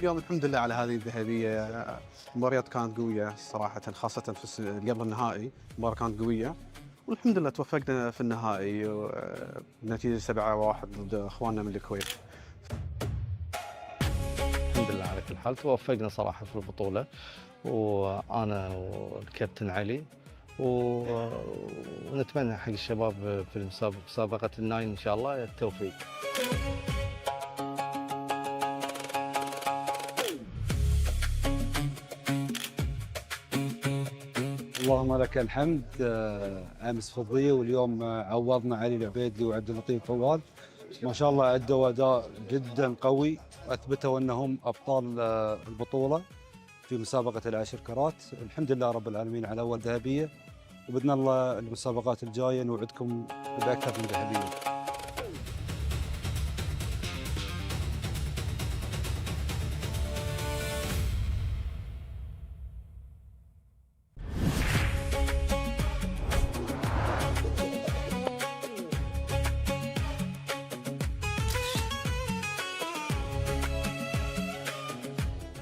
واليوم الحمد لله على هذه الذهبية. المباريات كانت قوية صراحة، خاصة في قبل النهائي المباراة كانت قوية، والحمد لله توفقنا في النهائي بنتيجة 7-1 ضد اخواننا من الكويت. الحمد لله على كل حال توفقنا صراحة في البطولة، وأنا والكابتن علي ونتمنى حق الشباب في مسابقة الناين إن شاء الله التوفيق. اللهم لك الحمد. امس فضيه واليوم عوضنا علي العبيدلي وعبد اللطيف فواد، ما شاء الله ادوا اداء جدا قوي، اثبتوا انهم ابطال البطوله في مسابقه العشر كرات. الحمد لله رب العالمين على اول ذهبيه، وباذن الله المسابقات الجايه نوعدكم باكثر من ذهبيه.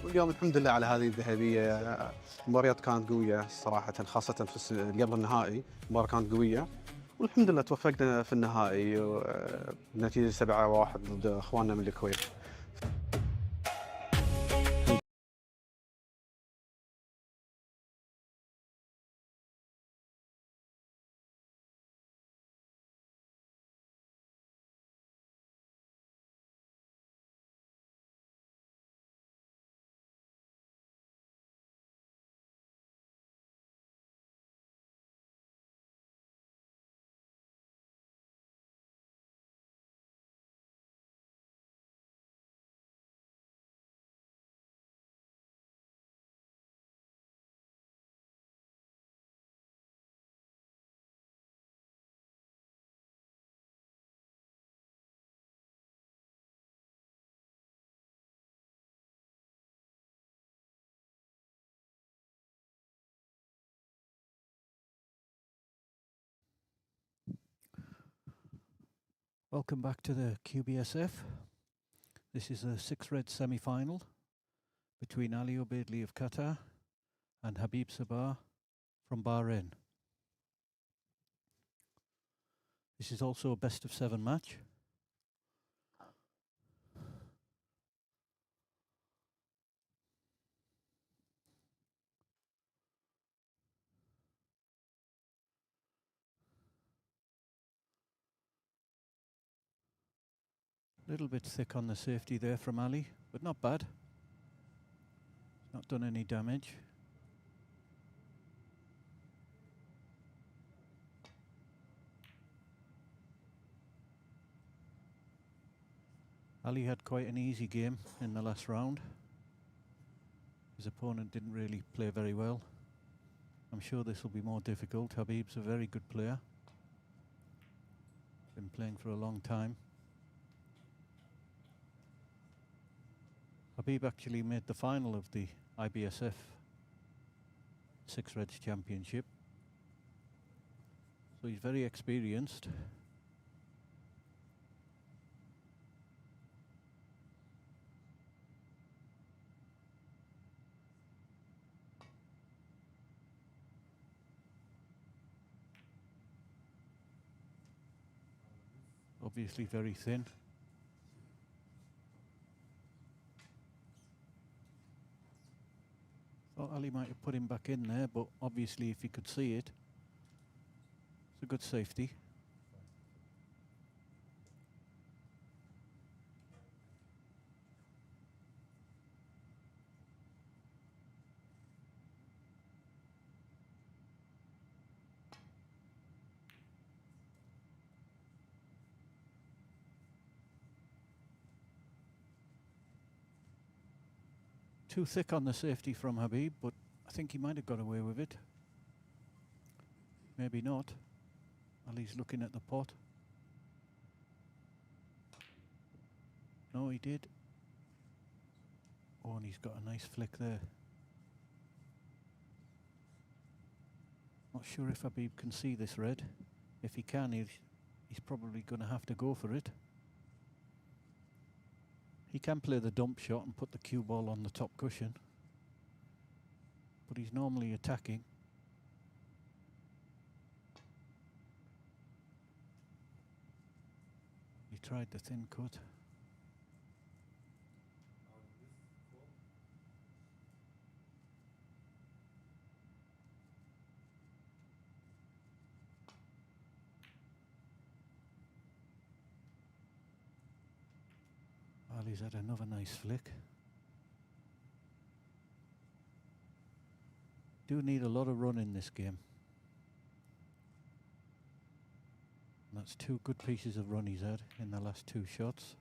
واليوم الحمد لله على هذه الذهبية. المباريات كانت قوية صراحة، خاصة في قبل النهائي المباراة كانت قوية، والحمد لله توفقنا في النهائي بنتيجة 7-1 ضد اخواننا من الكويت. Welcome back to the QBSF. This is a 6-red semi-final between Ali Obeidli of Qatar and Habib Sabah from Bahrain. This is also a best-of-7 match. A little bit thick on the safety there from Ali, but not bad. Not done any damage. Ali had quite an easy game in the last round. His opponent didn't really play very well. I'm sure this will be more difficult. Habib's a very good player. Been playing for a long time. Habib actually made the final of the IBSF 6-Reds Championship. So he's very experienced. Obviously very thin. Thought Ali might have put him back in there, but obviously if he could see it, it's a good safety. Too thick on the safety from Habib, but I think he might have got away with it. Maybe not. Ali's looking at the pot. No, he did. Oh, and he's got a nice flick there. Not sure if Habib can see this red. If he can, he's probably going to have to go for it. He can play the dump shot and put the cue ball on the top cushion, but he's normally attacking. He tried the thin cut. Ali's had another nice flick. Do need a lot of run in this game. And that's two good pieces of run he's had in the last two shots.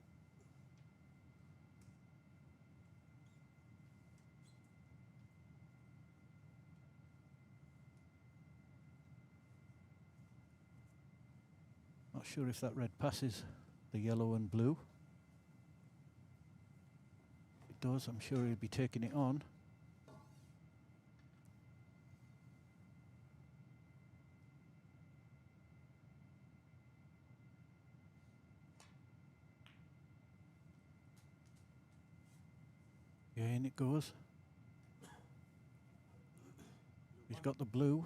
Not sure if that red passes the yellow and blue. It does, I'm sure he'll be taking it on. Yeah, in it goes. He's got the blue.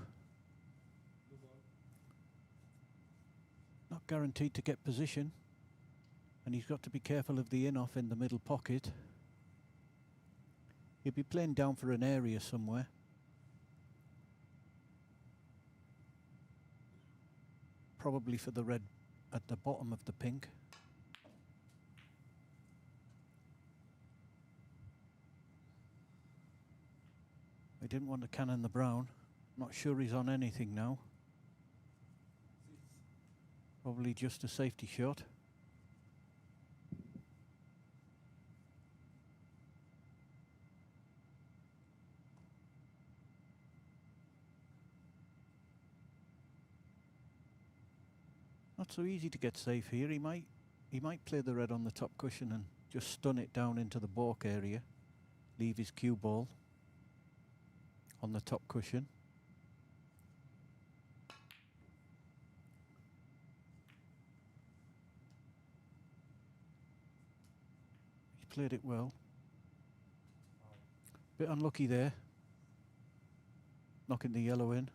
Not guaranteed to get position. And he's got to be careful of the in-off in the middle pocket. He'll be playing down for an area somewhere. Probably for the red at the bottom of the pink. I didn't want to cannon the brown. Not sure he's on anything now. Probably just a safety shot. Not so easy to get safe here. He might play the red on the top cushion and just stun it down into the balk area. Leave his cue ball on the top cushion. He's played it well. Bit unlucky there. Knocking the yellow in.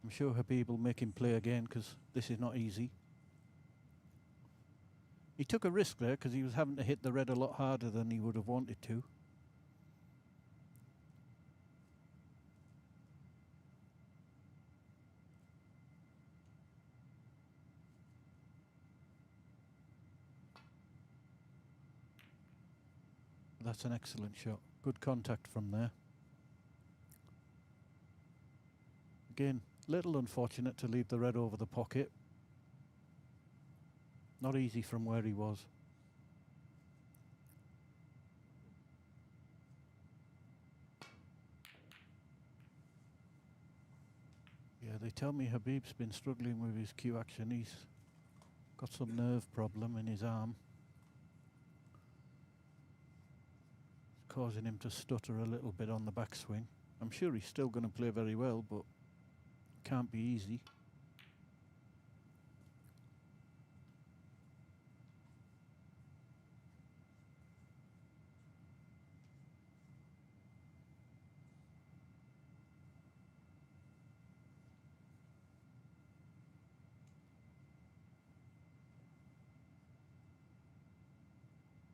I'm sure Habib will make him play again because this is not easy. He took a risk there because he was having to hit the red a lot harder than he would have wanted to. That's an excellent shot. Good contact from there. Again, little unfortunate to leave the red over the pocket. Not easy from where he was. Yeah, they tell me Habib's been struggling with his cue action. He's got some nerve problem in his arm. It's causing him to stutter a little bit on the backswing. I'm sure he's still going to play very well, but can't be easy.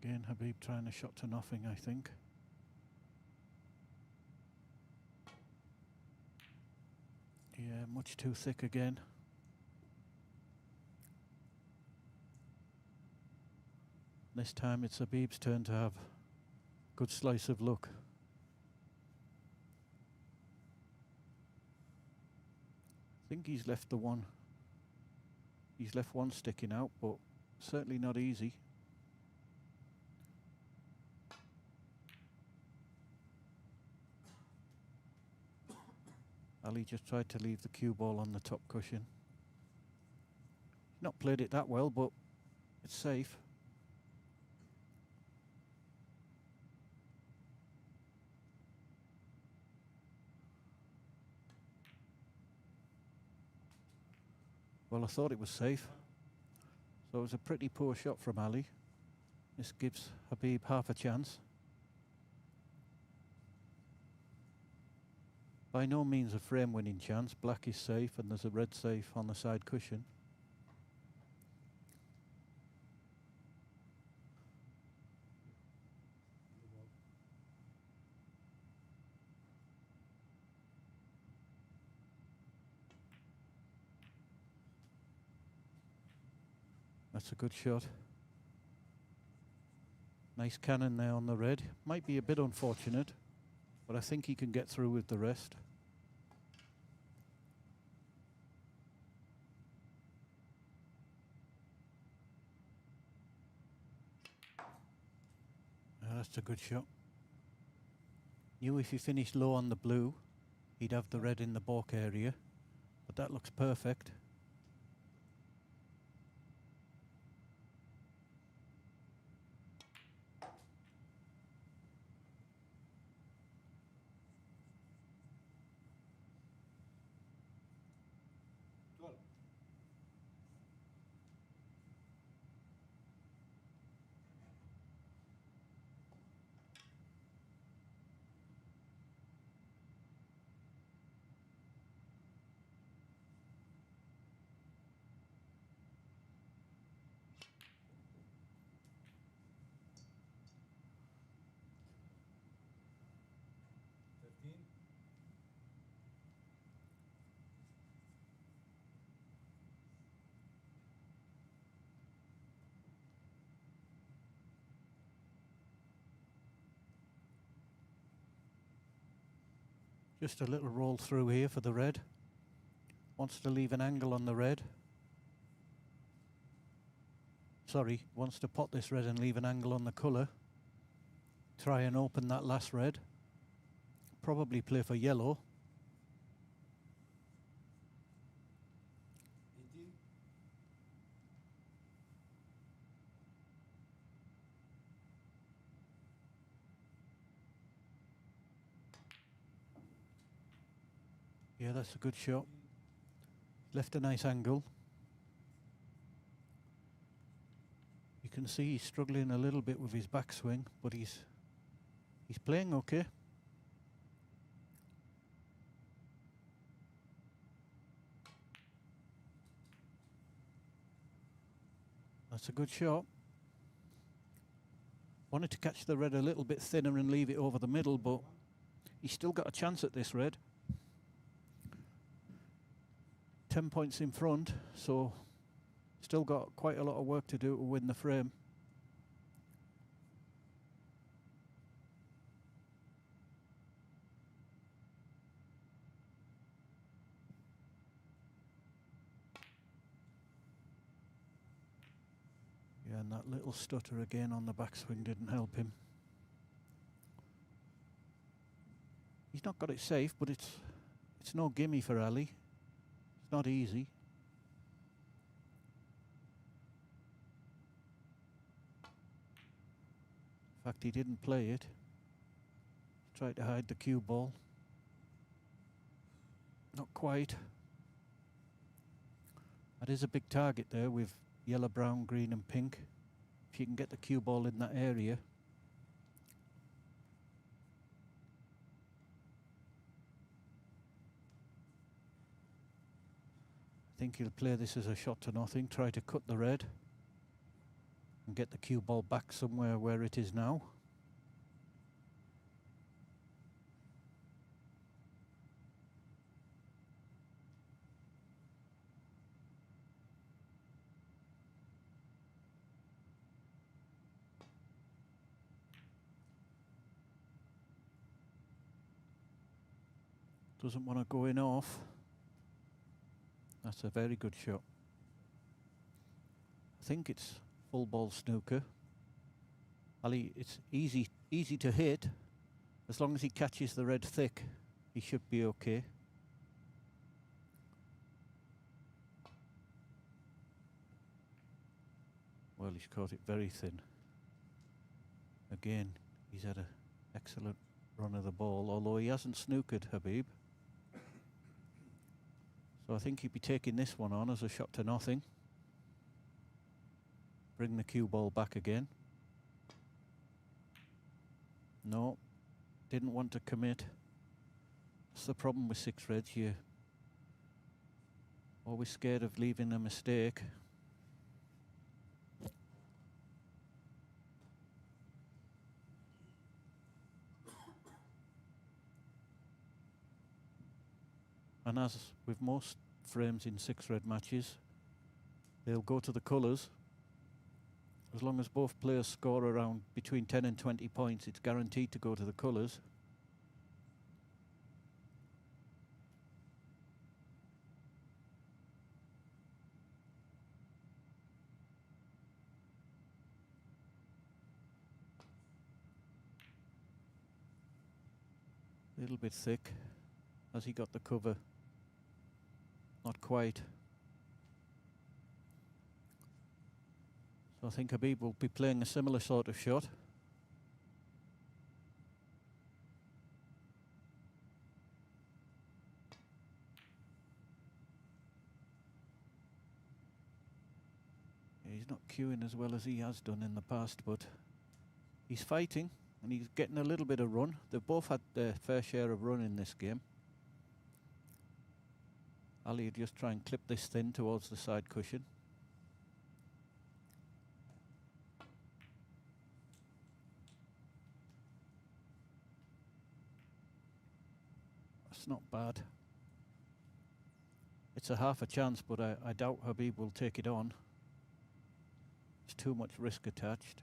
Again, Habib trying a shot to nothing, I think. Yeah, much too thick again. This time it's Habib's turn to have good slice of luck. I think he's left the one. He's left one sticking out, but certainly not easy. Ali just tried to leave the cue ball on the top cushion. Not played it that well, but it's safe. Well, I thought it was safe. So it was a pretty poor shot from Ali. This gives Habib half a chance. By no means a frame winning chance. Black is safe and there's a red safe on the side cushion. That's a good shot. Nice cannon there on the red. Might be a bit unfortunate, but I think he can get through with the rest. That's a good shot. Knew if he finished low on the blue, he'd have the red in the balk area, but that looks perfect. Just a little roll through here for the red. Wants to leave an angle on the red. Sorry, wants to pot this red and leave an angle on the colour. Try and open that last red. Probably play for yellow. Yeah, that's a good shot. Left a nice angle. You can see he's struggling a little bit with his backswing, but he's playing okay. That's a good shot. Wanted to catch the red a little bit thinner and leave it over the middle, but he's still got a chance at this red. 10 points in front, so still got quite a lot of work to do to win the frame. Yeah, and that little stutter again on the backswing didn't help him. He's not got it safe, but it's no gimme for Ali. It's not easy. In fact, he didn't play it. Tried to hide the cue ball. Not quite. That is a big target there with yellow, brown, green and pink. If you can get the cue ball in that area. I think he'll play this as a shot to nothing, try to cut the red and get the cue ball back somewhere where it is now. Doesn't want to go in off. That's a very good shot. I think it's full ball snooker. Ali, it's easy to hit. As long as he catches the red thick, he should be okay. Well, he's caught it very thin. Again, he's had an excellent run of the ball, although he hasn't snookered Habib. So I think he'd be taking this one on as a shot to nothing. Bring the cue ball back again. No, didn't want to commit. That's the problem with six reds. You're always scared of leaving a mistake. And as with most frames in six red matches, they'll go to the colours. As long as both players score around between 10 and 20 points, it's guaranteed to go to the colours. A little bit thick. Has he got the cover? Not quite. So I think Habib will be playing a similar sort of shot. He's not cueing as well as he has done in the past, but he's fighting and he's getting a little bit of run. They've both had their fair share of run in this game. Ali will just try and clip this thin towards the side cushion. That's not bad. It's a half a chance, but I doubt Habib will take it on. There's too much risk attached.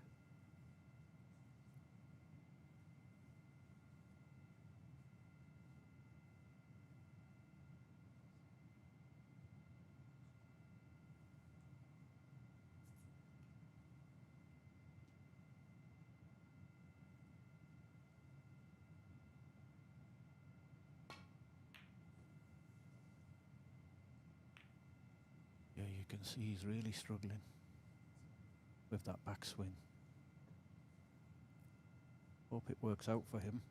Yeah, you can see he's really struggling with that backswing. Hope it works out for him.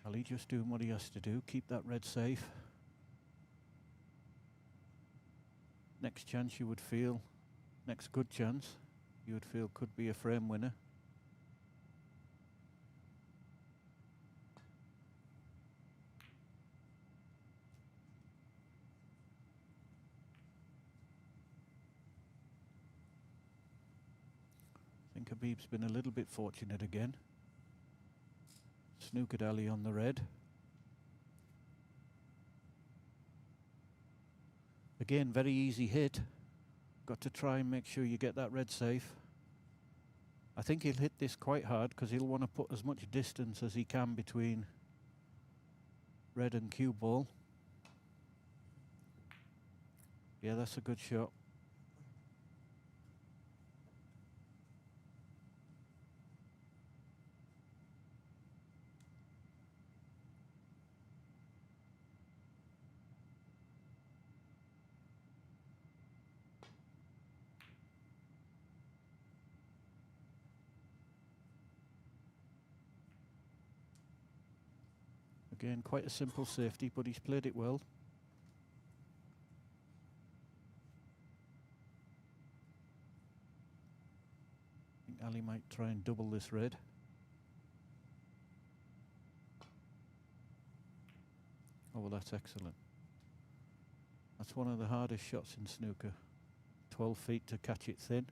Ali just doing what he has to do, keep that red safe. Next chance you would feel, next good chance, you would feel could be a frame winner. I think Habib's been a little bit fortunate again. Snookered Ali on the red. Again, very easy hit. Got to try and make sure you get that red safe. I think he'll hit this quite hard because he'll want to put as much distance as he can between red and cue ball. Yeah, that's a good shot. Again, quite a simple safety, but he's played it well. I think Ali might try and double this red. Oh, well, that's excellent. That's one of the hardest shots in snooker. 12 feet to catch it thin.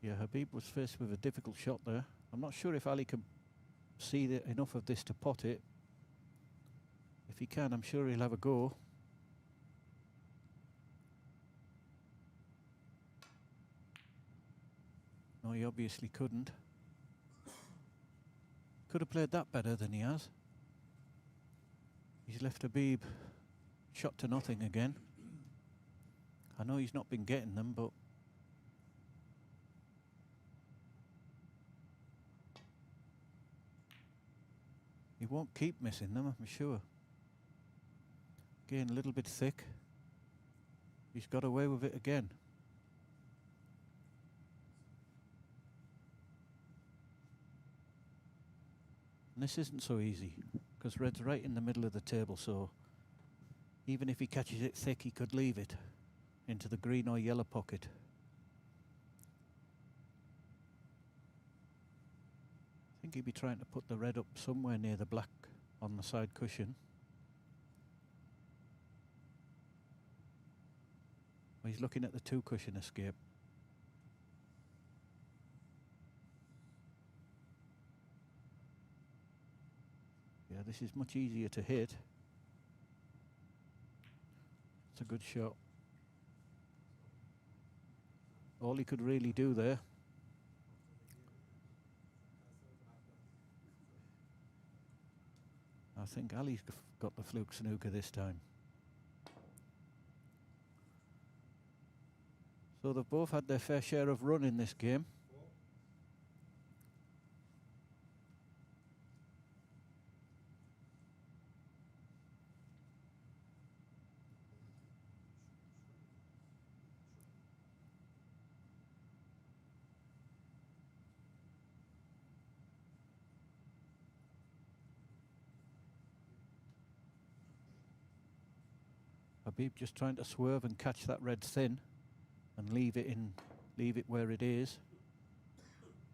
Yeah, Habib was faced with a difficult shot there. I'm not sure if Ali can see enough of this to pot it. If he can, I'm sure he'll have a go. No, he obviously couldn't. Could have played that better than he has. He's left Habib shot to nothing again. I know he's not been getting them, but he won't keep missing them, I'm sure. Again, a little bit thick. He's got away with it again. And this isn't so easy, because red's right in the middle of the table, so even if he catches it thick, he could leave it into the green or yellow pocket. I think he'd be trying to put the red up somewhere near the black on the side cushion. Well, he's looking at the two cushion escape. Yeah, this is much easier to hit. It's a good shot. All he could really do there. I think Ali's got the fluke snooker this time. So they've both had their fair share of run in this game. Habib just trying to swerve and catch that red thin and leave it where it is.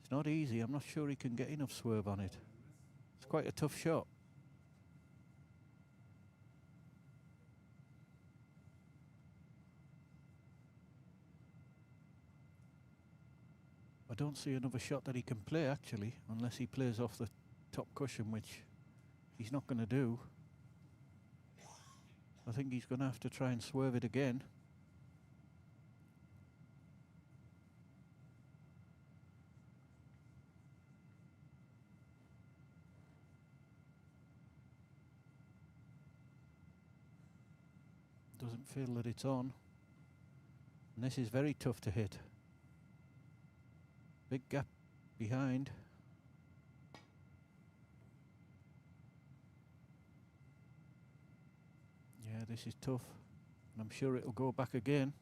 It's not easy. I'm not sure he can get enough swerve on it. It's quite a tough shot. I don't see another shot that he can play actually, unless he plays off the top cushion, which he's not going to do. I think he's going to have to try and swerve it again. Doesn't feel that it's on. And this is very tough to hit. Big gap behind. Yeah, this is tough. And I'm sure it'll go back again.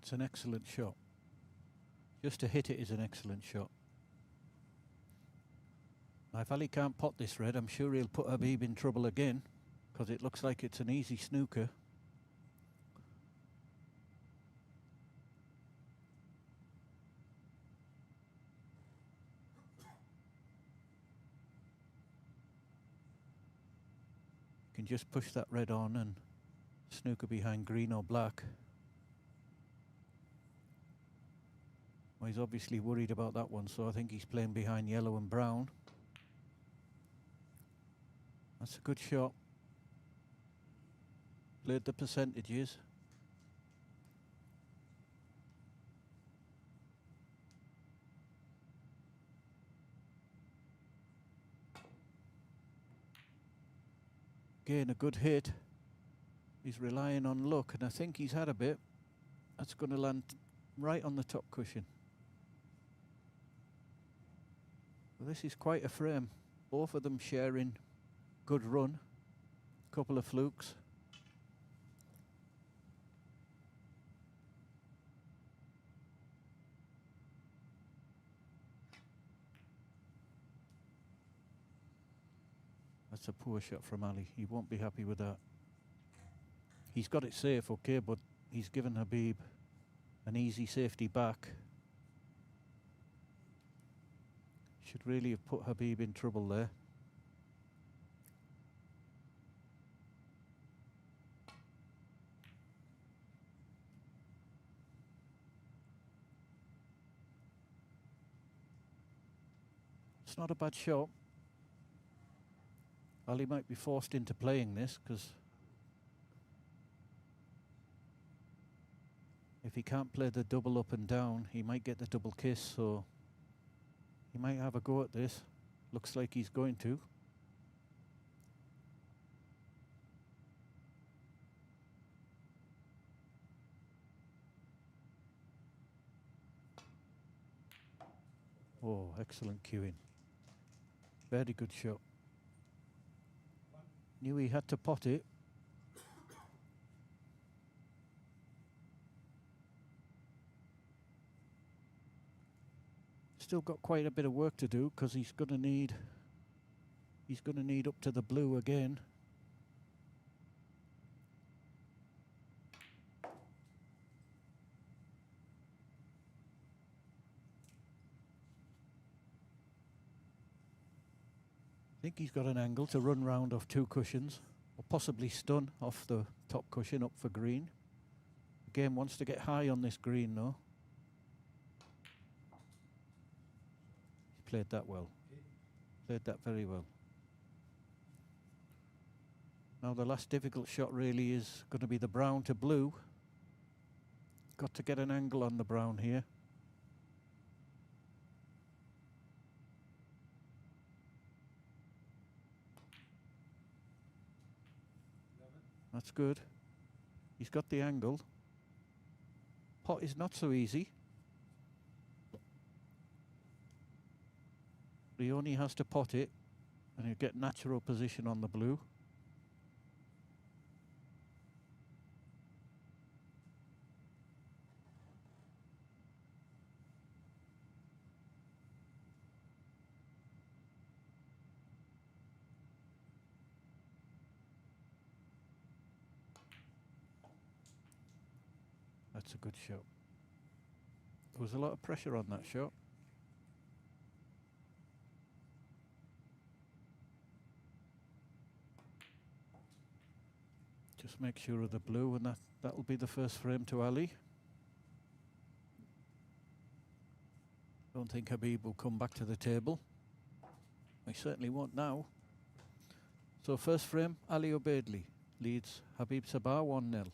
It's an excellent shot. Just to hit it is an excellent shot. Now if Ali can't pot this red, I'm sure he'll put Habib in trouble again, because it looks like it's an easy snooker. You can just push that red on and snooker behind green or black. Well, he's obviously worried about that one, so I think he's playing behind yellow and brown. That's a good shot. Played the percentages. Again, a good hit. He's relying on luck, and I think he's had a bit. That's going to land right on the top cushion. Well, this is quite a frame. Both of them sharing good run. Couple of flukes. That's a poor shot from Ali. He won't be happy with that. He's got it safe, okay, but he's given Habib an easy safety back. Should really have put Habib in trouble there. It's not a bad shot. Ali might be forced into playing this because if he can't play the double up and down, he might get the double kiss, so he might have a go at this. Looks like he's going to. Oh, excellent cueing. Very good shot. Knew he had to pot it. Still got quite a bit of work to do because he's going to need up to the blue again. I think he's got an angle to run round off two cushions, or possibly stun off the top cushion up for green. Again, wants to get high on this green though. He played that well. Played that very well. Now the last difficult shot really is going to be the brown to blue. Got to get an angle on the brown here. That's good. He's got the angle. Pot is not so easy. He only has to pot it and he'll get natural position on the blue. That's a good shot. There was a lot of pressure on that shot. Just make sure of the blue, and that'll be the first frame to Ali. Don't think Habib will come back to the table. He certainly won't now. So first frame, Ali Obeidly leads Habib Sabah 1-0.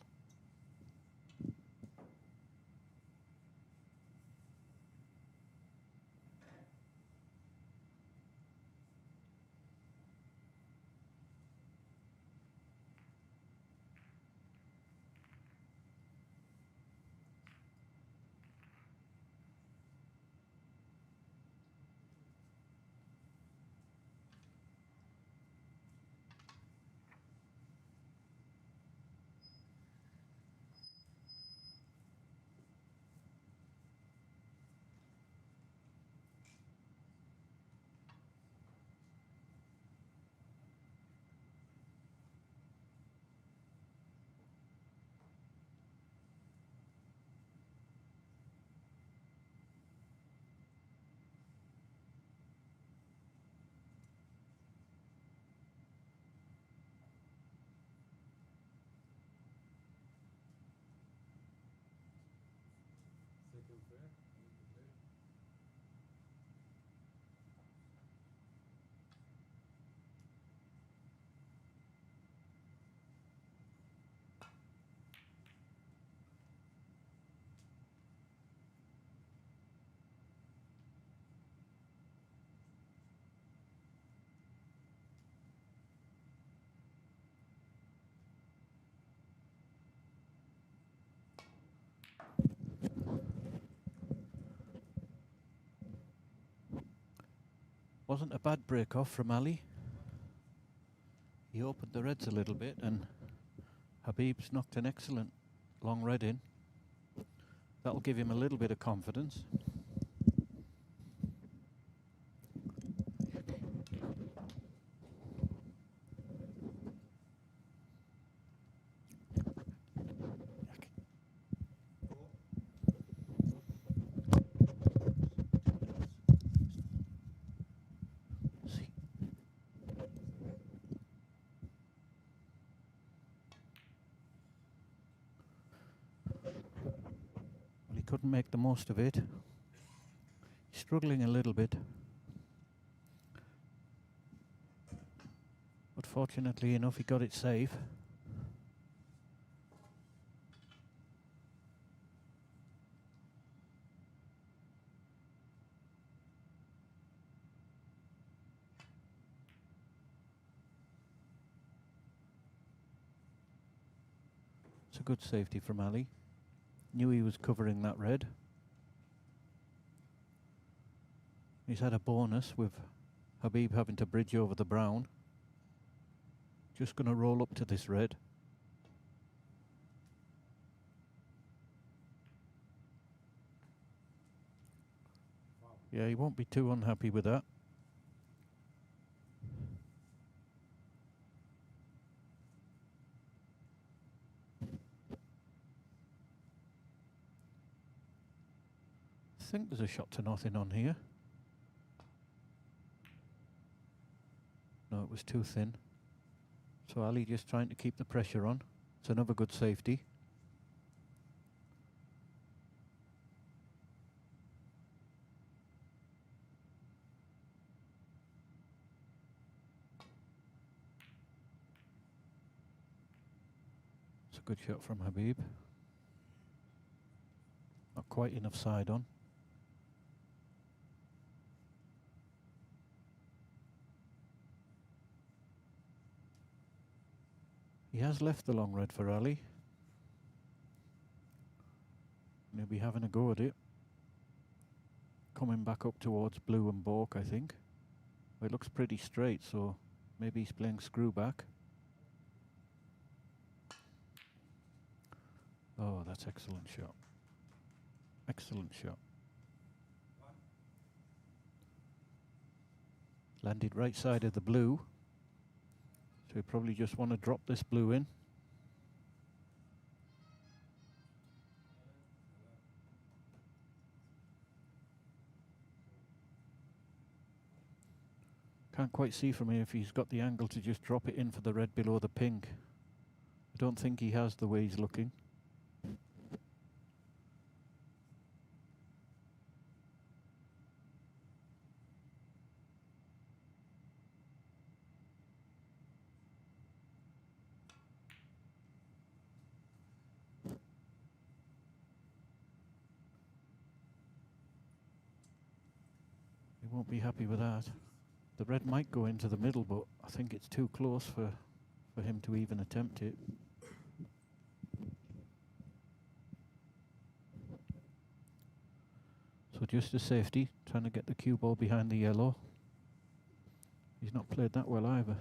Wasn't a bad break off from Ali. He opened the reds a little bit and Habib's knocked an excellent long red in. That'll give him a little bit of confidence. Couldn't make the most of it. He's struggling a little bit. Fortunately enough, he got it safe. It's a good safety from Ali. Knew he was covering that red. He's had a bonus with Habib having to bridge over the brown. Just going to roll up to this red. Yeah, he won't be too unhappy with that. I think there's a shot to nothing on here. No, it was too thin. So Ali just trying to keep the pressure on. It's another good safety. It's a good shot from Habib. Not quite enough side on. He has left the long red for Ali. And he'll be having a go at it. Coming back up towards blue and balk, I think. Well, it looks pretty straight, so maybe he's playing screw back. Oh, that's excellent shot. Excellent shot. Landed right side of the blue. So we probably just want to drop this blue in. Can't quite see from here if he's got the angle to just drop it in for the red below the pink. I don't think he has the way he's looking. He won't be happy with that. The red might go into the middle, but I think it's too close for him to even attempt it. So just a safety, trying to get the cue ball behind the yellow. He's not played that well either.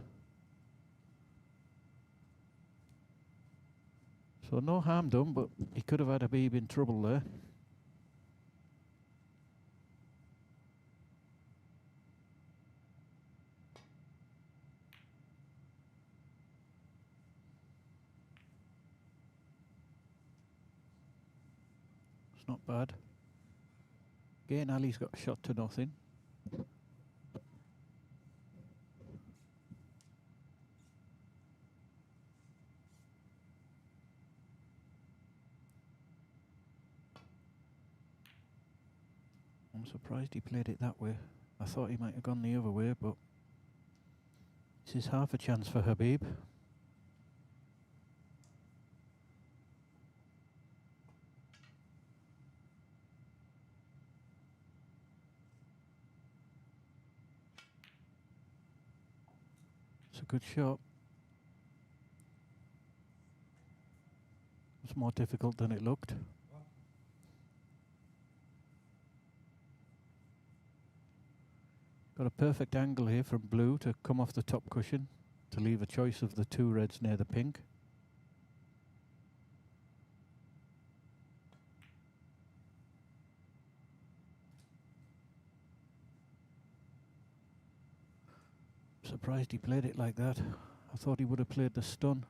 So no harm done, but he could have had Habib in trouble there. It's not bad. Again, Ali's got a shot to nothing. I'm surprised he played it that way. I thought he might have gone the other way, but this is half a chance for Habib. It's a good shot. It's more difficult than it looked. Got a perfect angle here from blue to come off the top cushion to leave a choice of the two reds near the pink. Surprised he played it like that. I thought he would have played the stun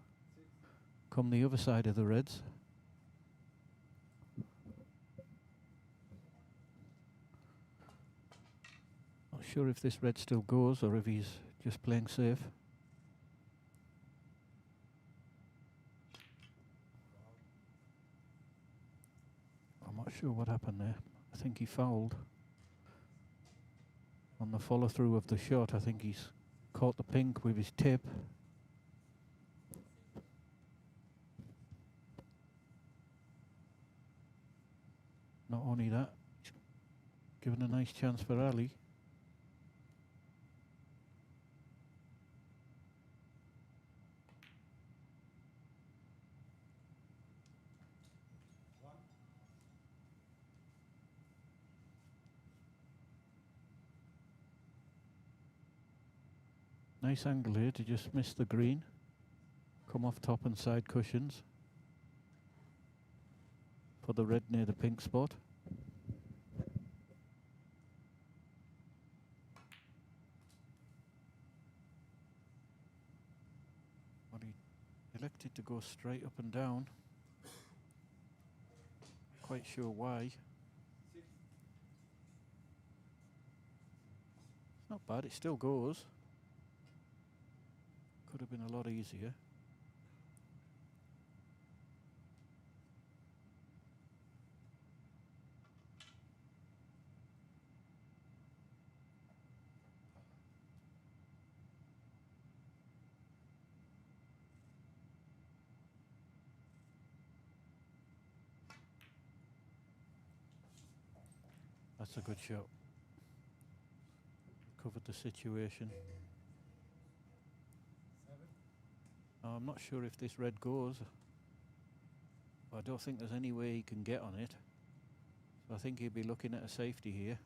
come the other side of the reds. Not sure if this red still goes or if he's just playing safe. I'm not sure what happened there. I think he fouled. On the follow through of the shot, I think he's caught the pink with his tip Not only that, he's given a nice chance for Ali. Nice angle here to just miss the green. Come off top and side cushions for the red near the pink spot. But he elected to go straight up and down. Quite sure why. It's not bad, it still goes. Could have been a lot easier. That's a good shot. Covered the situation. I'm not sure if this red goes. I don't think there's any way he can get on it. So I think he'll be looking at a safety here.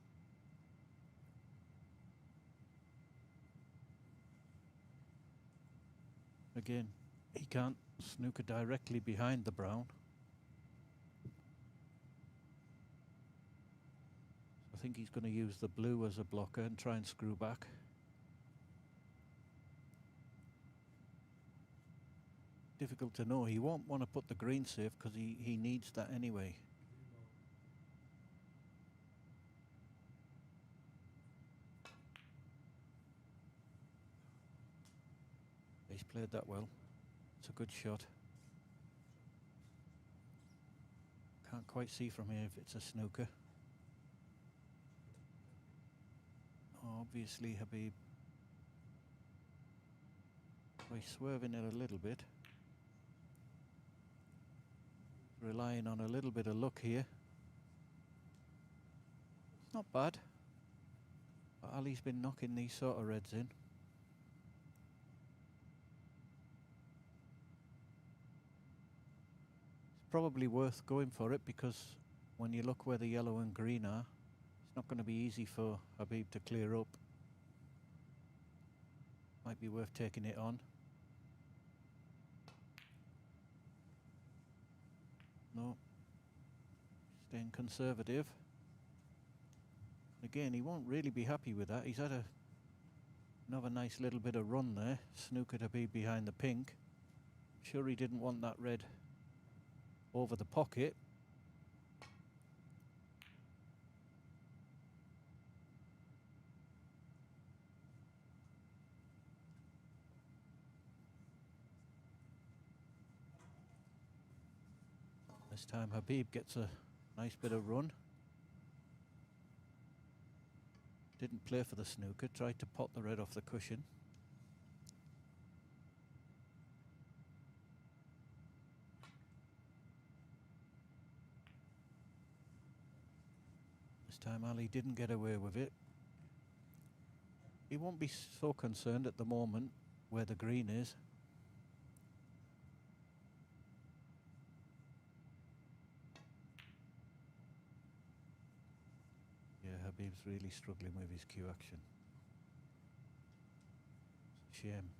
Again, he can't snooker directly behind the brown. I think he's going to use the blue as a blocker and try and screw back. Difficult to know. He won't want to put the green safe because he needs that anyway. He's played that well. It's a good shot. Can't quite see from here if it's a snooker. Obviously Habib. He's swerving it a little bit. Relying on a little bit of luck here. It's not bad. But Ali's been knocking these sort of reds in. It's probably worth going for it because when you look where the yellow and green are, it's not going to be easy for Habib to clear up. Might be worth taking it on. No. Staying conservative. Again, he won't really be happy with that. He's had another nice little bit of run there. Snooker to be behind the pink. Sure he didn't want that red over the pocket. This time Habib gets a nice bit of run. Didn't play for the snooker, tried to pot the red off the cushion. This time Ali didn't get away with it. He won't be so concerned at the moment where the green is. Habib's really struggling with his cue action. Shame.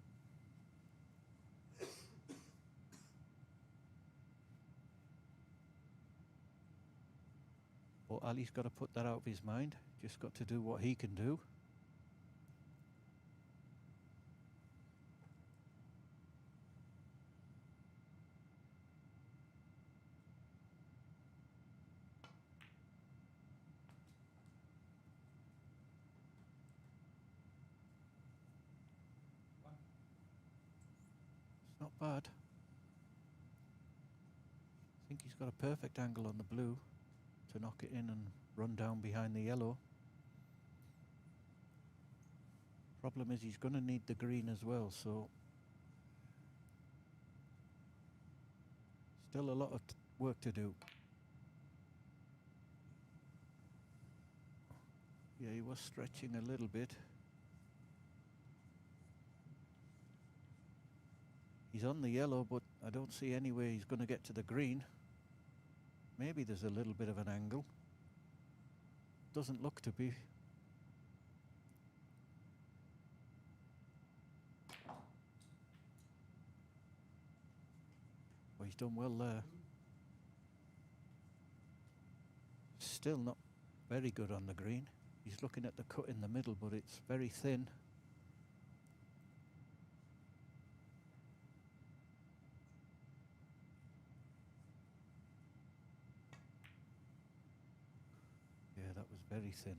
But Ali's got to put that out of his mind. Just got to do what he can do. Not bad. I think he's got a perfect angle on the blue to knock it in and run down behind the yellow. Problem is he's going to need the green as well, so still a lot of work to do. Yeah, he was stretching a little bit. He's on the yellow, but I don't see any way he's going to get to the green. Maybe there's a little bit of an angle. Doesn't look to be. Well, he's done well there. Still not very good on the green. He's looking at the cut in the middle, but it's very thin. Yeah, that was very thin.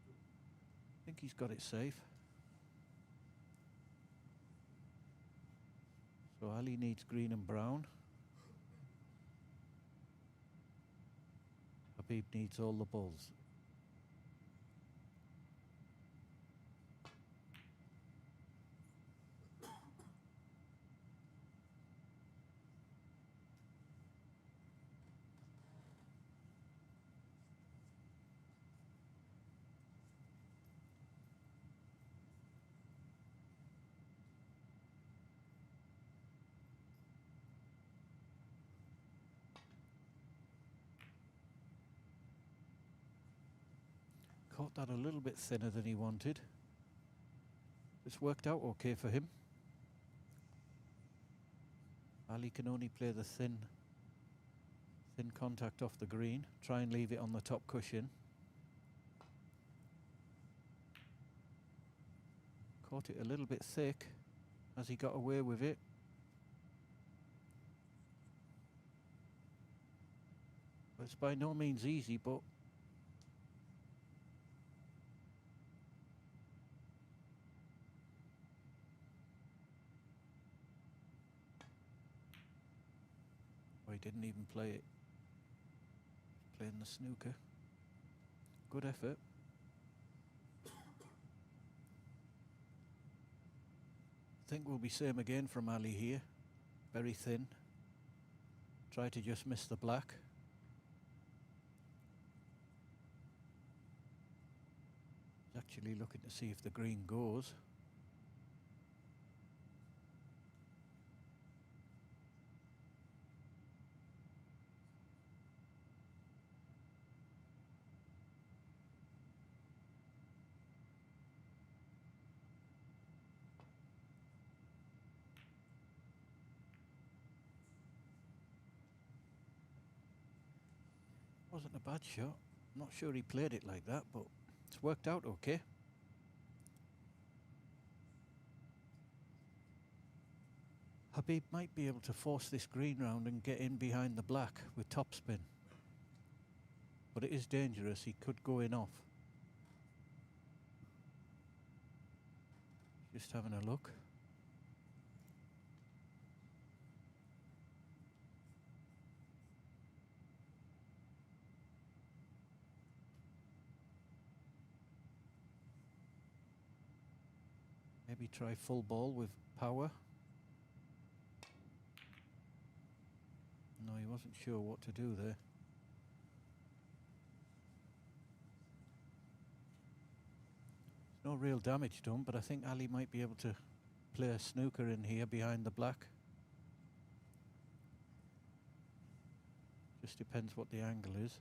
I think he's got it safe. So Ali needs green and brown. Habib needs all the balls. Caught that a little bit thinner than he wanted. It's worked out okay for him. Ali can only play the thin contact off the green. Try and leave it on the top cushion. Caught it a little bit thick. Has he got away with it? Well, it's by no means easy, but oh, he didn't even play it. Playing the snooker. Good effort. I think we'll be same again from Ali here. Very thin. Try to just miss the black. He's actually looking to see if the green goes. Wasn't a bad shot. I'm not sure he played it like that, but it's worked out okay. Habib might be able to force this green round and get in behind the black with topspin. But it is dangerous, he could go in off. Just having a look. Maybe try full ball with power. No, he wasn't sure what to do there. No real damage done, but I think Ali might be able to play a snooker in here behind the black. Just depends what the angle is.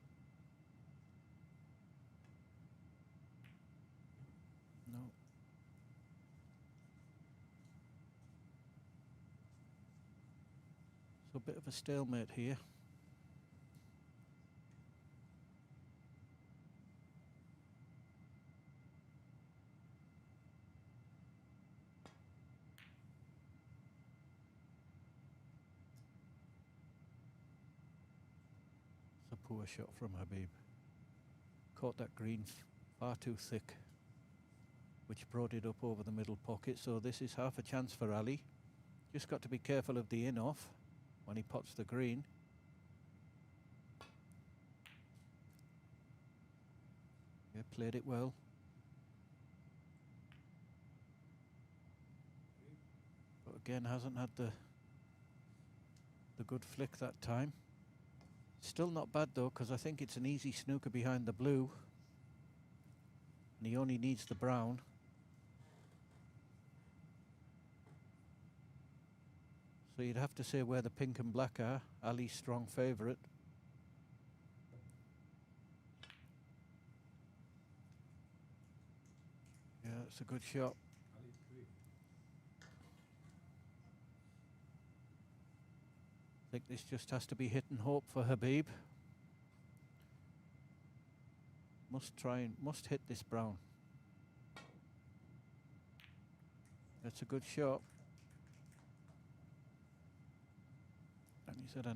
No. So a bit of a stalemate here. It's a poor shot from Habib. Caught that green far too thick, which brought it up over the middle pocket. So this is half a chance for Ali. Just got to be careful of the in-off when he pots the green. Yeah, played it well. But again, hasn't had the good flick that time. Still not bad though, because I think it's an easy snooker behind the blue. And he only needs the brown. So you'd have to say where the pink and black are. Ali's strong favourite. Yeah, it's a good shot. I think this just has to be hit and hope for Habib. Must hit this brown. That's a good shot. And he's had a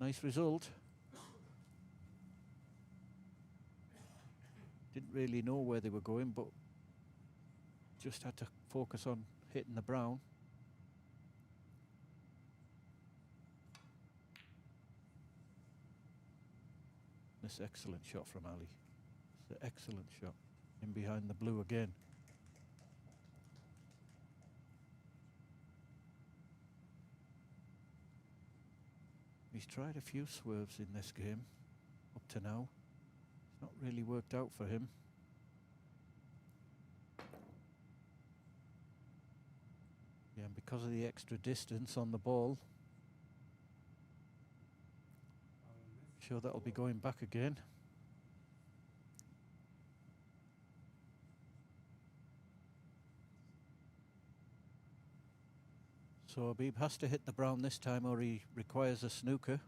nice result. Didn't really know where they were going, but just had to focus on hitting the brown. This excellent shot from Ali. It's an excellent shot. In behind the blue again. He's tried a few swerves in this game up to now. It's not really worked out for him. Yeah, and because of the extra distance on the ball, sure that'll be going back again. So Habib has to hit the brown this time or he requires a snooker.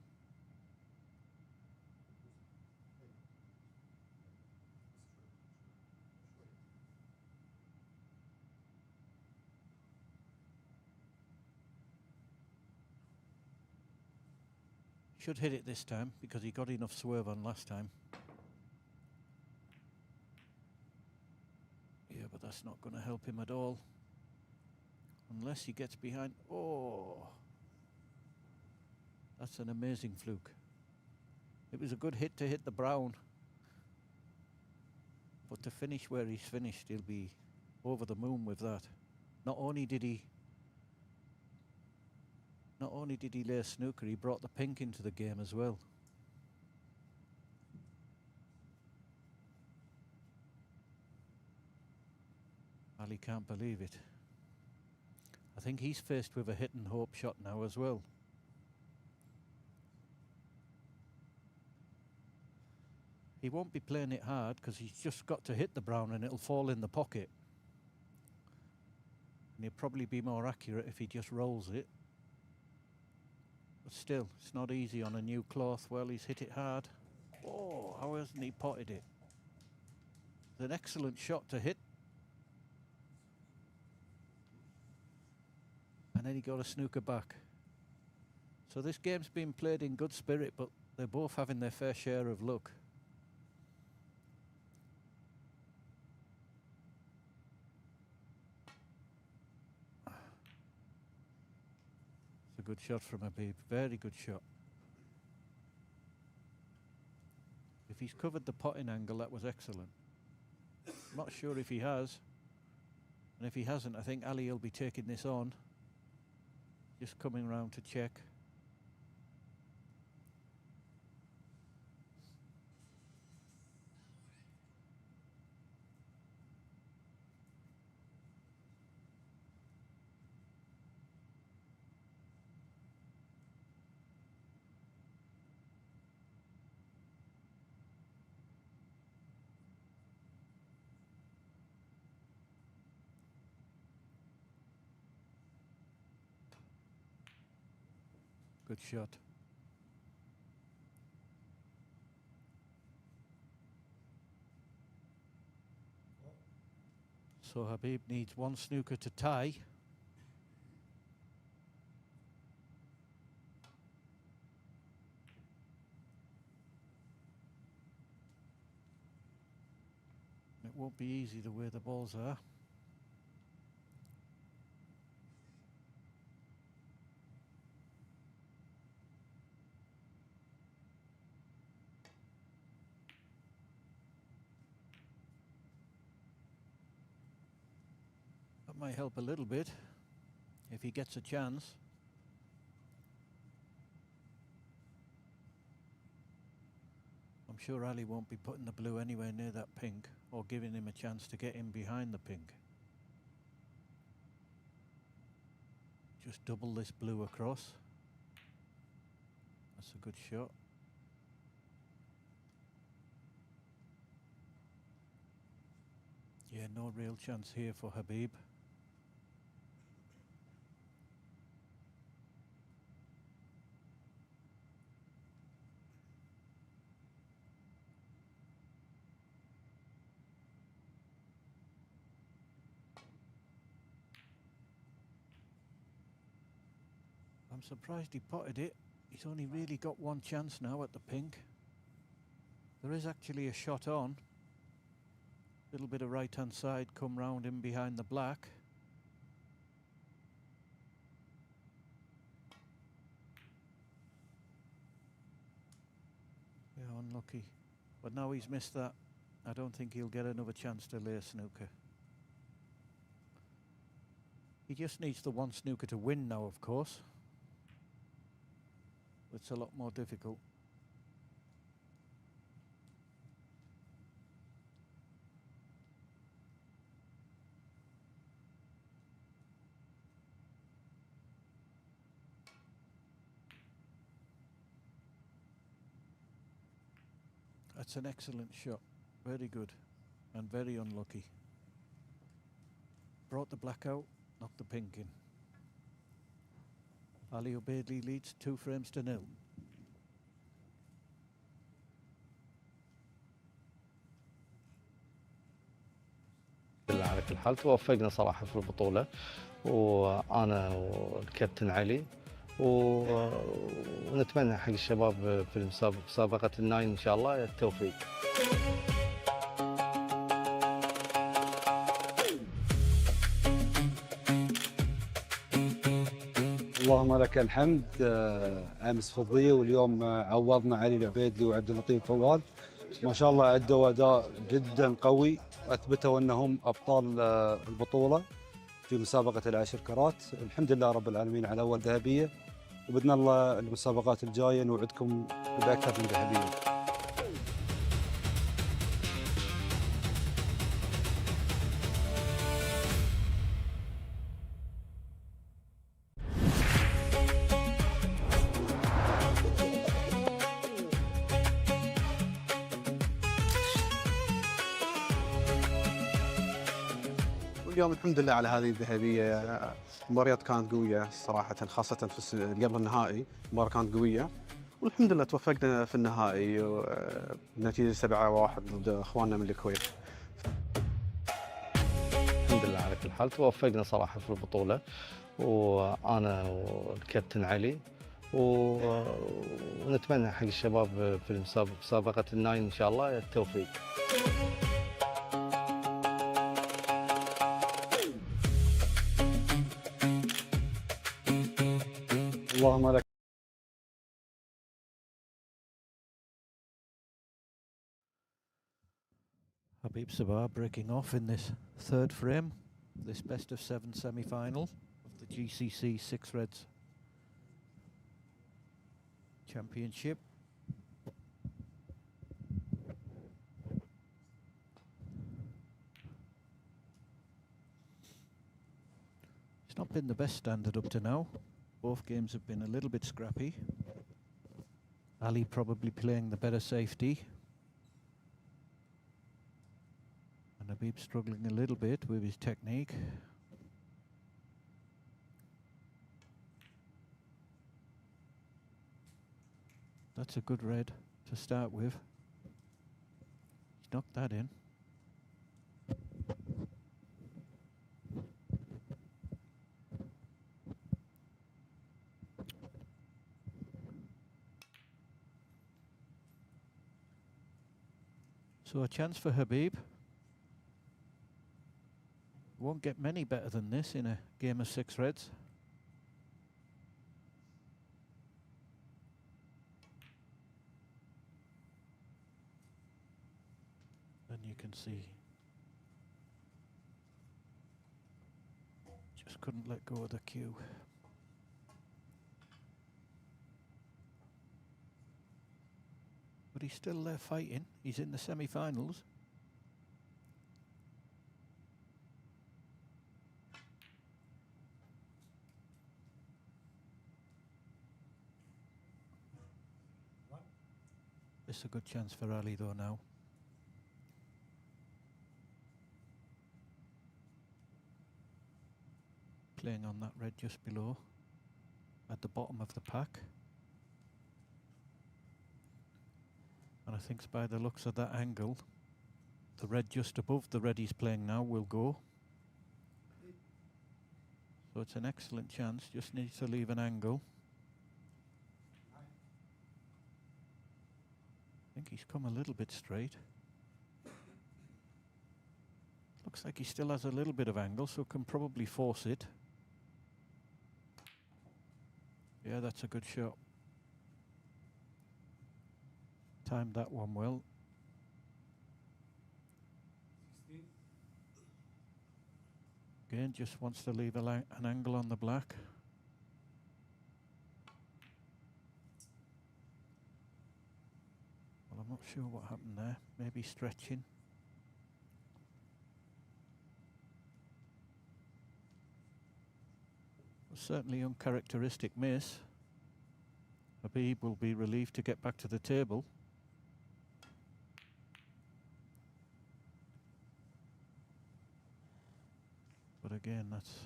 Should hit it this time because he got enough swerve on last time. Yeah, but that's not going to help him at all. Unless he gets behind. Oh! That's an amazing fluke. It was a good hit to hit the brown. But to finish where he's finished, he'll be over the moon with that. Not only did he lay a snooker, he brought the pink into the game as well. Ali can't believe it. I think he's faced with a hit and hope shot now as well. He won't be playing it hard because he's just got to hit the brown and it'll fall in the pocket. And he'll probably be more accurate if he just rolls it. But still, it's not easy on a new cloth. Well, he's hit it hard. Oh, how hasn't he potted it? It's an excellent shot to hit. And then he got a snooker back. So this game's been played in good spirit, but they're both having their fair share of luck. It's a good shot from Habib. Very good shot. If he's covered the potting angle, that was excellent. Not sure if he has. And if he hasn't, I think Ali will be taking this on. Just coming round to check. Good shot. So Habib needs one snooker to tie. It won't be easy the way the balls are. That might help a little bit if he gets a chance. I'm sure Ali won't be putting the blue anywhere near that pink or giving him a chance to get in behind the pink. Just double this blue across. That's a good shot. Yeah, no real chance here for Habib. I'm surprised he potted it. He's only really got one chance now at the pink. There is actually a shot on. Little bit of right hand side, come round in behind the black. Yeah, unlucky. But now he's missed that. I don't think he'll get another chance to lay a snooker. He just needs the one snooker to win now, of course. It's a lot more difficult. That's an excellent shot. Very good. And very unlucky. Brought the black out, knocked the pink in. Ali Obeidly leads 2-0. على كل حال توفقنا صراحة في البطولة، وأنا والكابتن علي، ونتمنى حق الشباب في مسابقة الناين إن شاء الله التوفيق. اللهم لك الحمد. امس فضيه واليوم عوضنا علي العبيدلي وعبد اللطيف فوال. ما شاء الله ادوا اداء جدا قوي، اثبتوا انهم ابطال البطوله في مسابقه العشر كرات. الحمد لله رب العالمين على اول ذهبيه، وباذن الله المسابقات الجايه نوعدكم باكثر من ذهبيه. اليوم الحمد لله على هذه الذهبية. المباريات كانت قوية صراحة، خاصة في قبل النهائي المباراة كانت قوية، والحمد لله توفقنا في النهائي بنتيجة 7-1 ضد اخواننا من الكويت. الحمد لله على كل حال توفقنا صراحة في البطولة، وأنا والكابتن علي، ونتمنى حق الشباب في مسابقة الناين إن شاء الله التوفيق. اللهم لك. Habib Sabah breaking off in this third frame, this best of 7 semi-final of the GCC 6 Reds Championship. It's not been the best standard up to now. Both games have been a little bit scrappy. Ali probably playing the better safety. And Habib struggling a little bit with his technique. That's a good red to start with. He's knocked that in. So a chance for Habib. Won't get many better than this in a game of 6 reds. And you can see just couldn't let go of the cue. . But he's still there fighting. He's in the semi-finals. It's a good chance for Ali though now. Playing on that red just below, at the bottom of the pack. And I think by the looks of that angle, the red just above the red he's playing now will go. So it's an excellent chance, just needs to leave an angle. I think he's come a little bit straight. Looks like he still has a little bit of angle, so can probably force it. Yeah, that's a good shot. Timed that one well. Again, just wants to leave an angle on the black. Well, I'm not sure what happened there. Maybe stretching. Certainly uncharacteristic miss. Habib will be relieved to get back to the table. But again, that's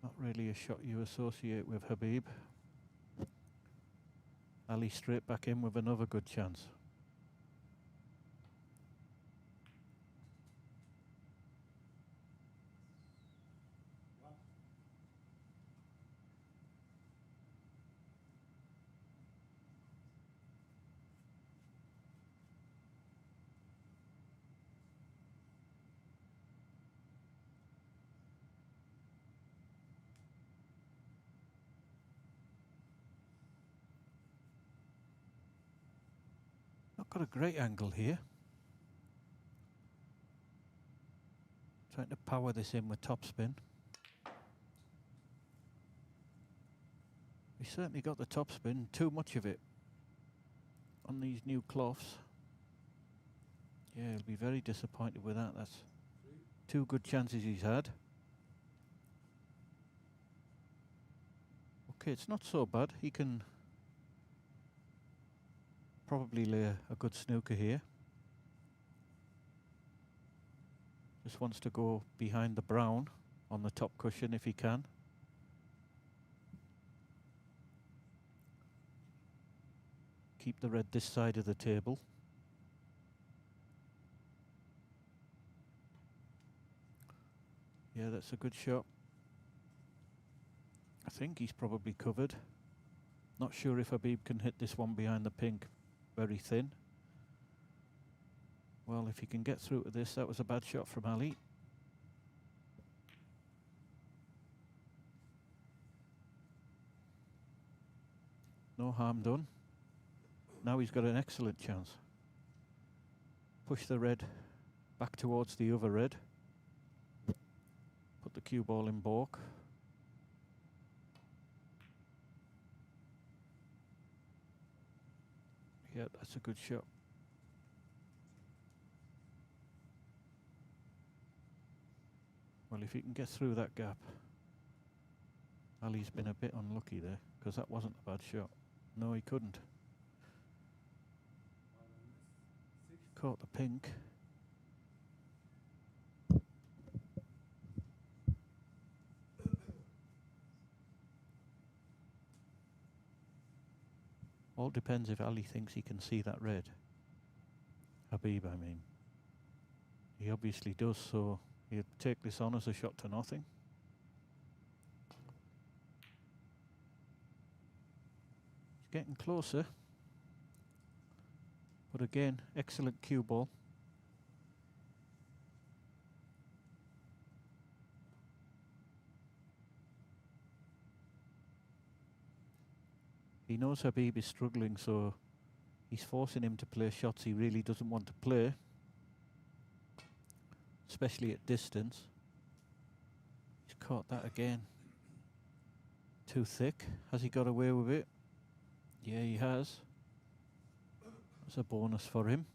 not really a shot you associate with Habib. Ali straight back in with another good chance. Not got a great angle here. Trying to power this in with topspin. He certainly got the topspin, too much of it on these new cloths. Yeah, he'll be very disappointed with that. That's two good chances he's had. Okay, it's not so bad. He can probably lay a good snooker here. Just wants to go behind the brown on the top cushion if he can. Keep the red this side of the table. Yeah, that's a good shot. I think he's probably covered. Not sure if Habib can hit this one behind the pink. Very thin. Well, if he can get through to this, that was a bad shot from Ali. No harm done. Now he's got an excellent chance. Push the red back towards the other red. Put the cue ball in baulk. Yeah, that's a good shot. Well, if he can get through that gap. Ali's been a bit unlucky there, because that wasn't a bad shot. No, he couldn't. Caught the pink. All depends if Ali thinks he can see that red. Habib, I mean. He obviously does, so he'll take this on as a shot to nothing. He's getting closer. But again, excellent cue ball. He knows Habib is struggling, so he's forcing him to play shots he really doesn't want to play, especially at distance. He's caught that again. Too thick. Has he got away with it? Yeah, he has. as a bonus for him.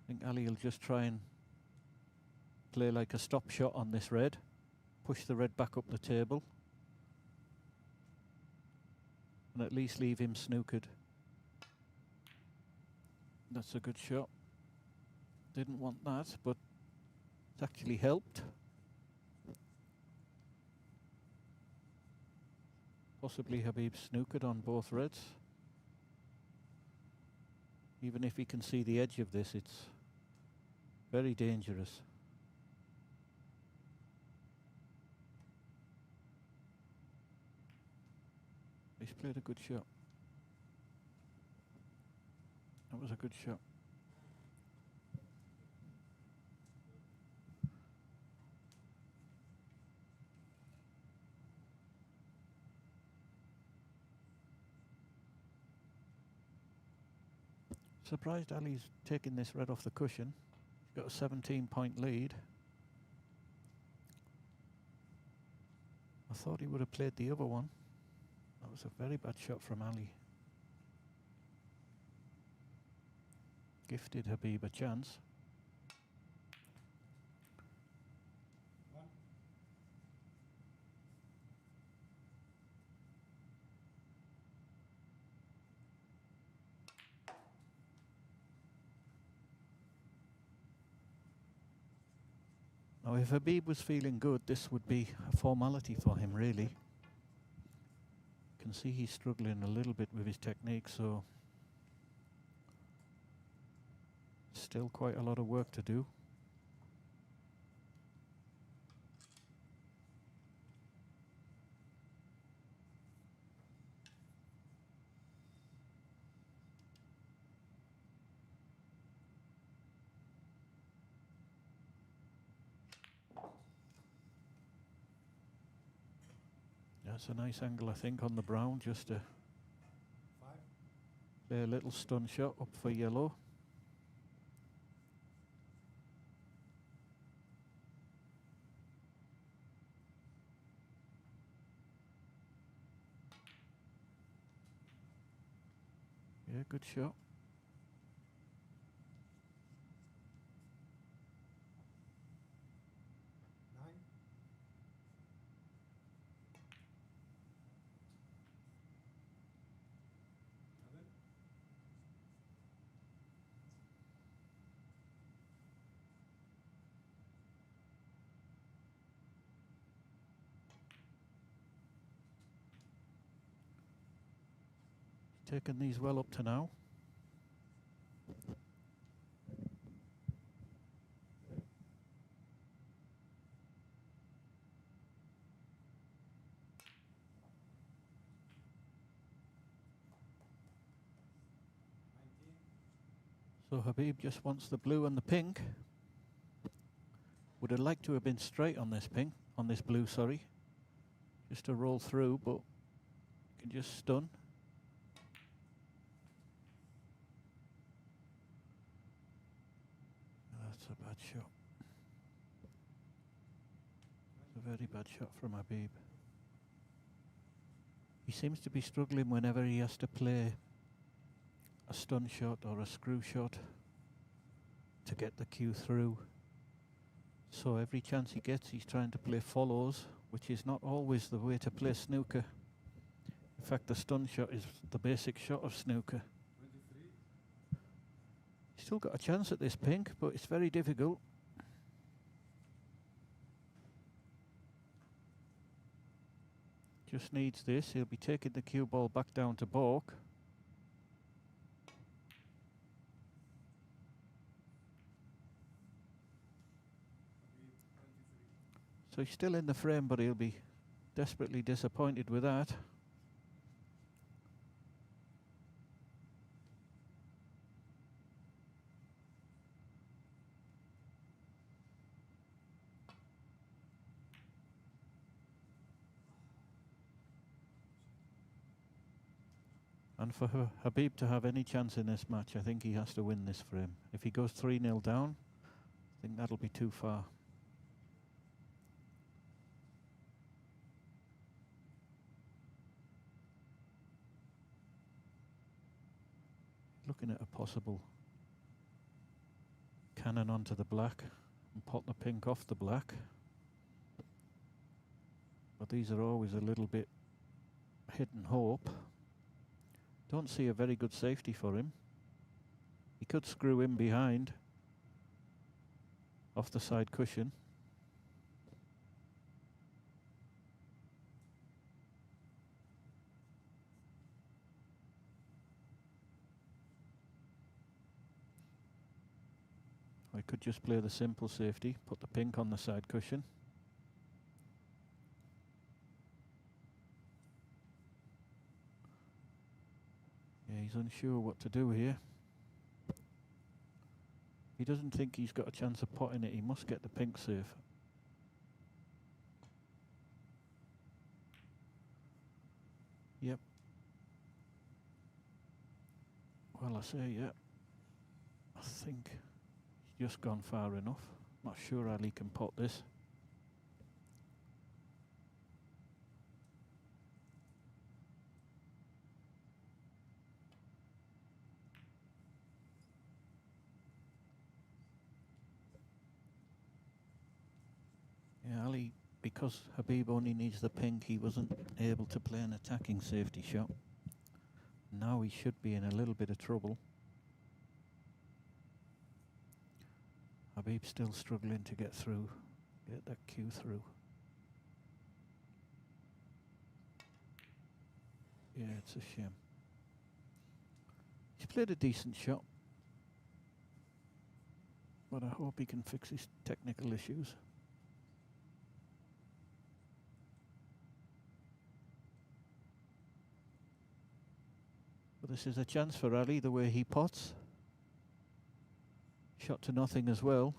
I think Ali will just try and play like a stop shot on this red, push the red back up the table, and at least leave him snookered. That's a good shot. Didn't want that, but it's actually helped. Possibly Habib snookered on both reds. Even if he can see the edge of this, it's very dangerous. He's played a good shot. That was a good shot. Surprised Ali's taking this red off the cushion. He's got a 17-point lead. I thought he would have played the other one. That was a very bad shot from Ali. Gifted Habib a chance. Now, if Habib was feeling good, this would be a formality for him, really. You can see he's struggling a little bit with his technique, so still quite a lot of work to do. That's a nice angle, I think, on the brown, just to play a little stun shot up for yellow. Yeah, good shot. Taken these well up to now. So Habib just wants the blue and the pink. Would have liked to have been straight on this pink, on this blue, sorry. Just to roll through, but you can just stun. That's a bad shot. It's a very bad shot from Habib. He seems to be struggling whenever he has to play a stun shot or a screw shot to get the cue through. So every chance he gets, he's trying to play follows, which is not always the way to play snooker. In fact, the stun shot is the basic shot of snooker. He's still got a chance at this pink, but it's very difficult. Just needs this. He'll be taking the cue ball back down to balk. So he's still in the frame, but he'll be desperately disappointed with that. And for Habib to have any chance in this match, I think he has to win this frame. If he goes 3-0 down, I think that'll be too far. looking at a possible cannon onto the black and pot the pink off the black. But these are always a little bit hidden hope. Don't see a very good safety for him. He could screw in behind off the side cushion. I could just play the simple safety, put the pink on the side cushion. Yeah, he's unsure what to do here. He doesn't think he's got a chance of potting it. He must get the pink safe. Yep. Well, I say, yeah. I think he's just gone far enough. Not sure Ali can pot this. Yeah, Ali, because Habib only needs the pink, he wasn't able to play an attacking safety shot. Now he should be in a little bit of trouble. Habib's still struggling to get through, get that cue through. Yeah, it's a shame. He's played a decent shot, but I hope he can fix his technical issues. But this is a chance for Ali, the way he pots. Shot to nothing as well.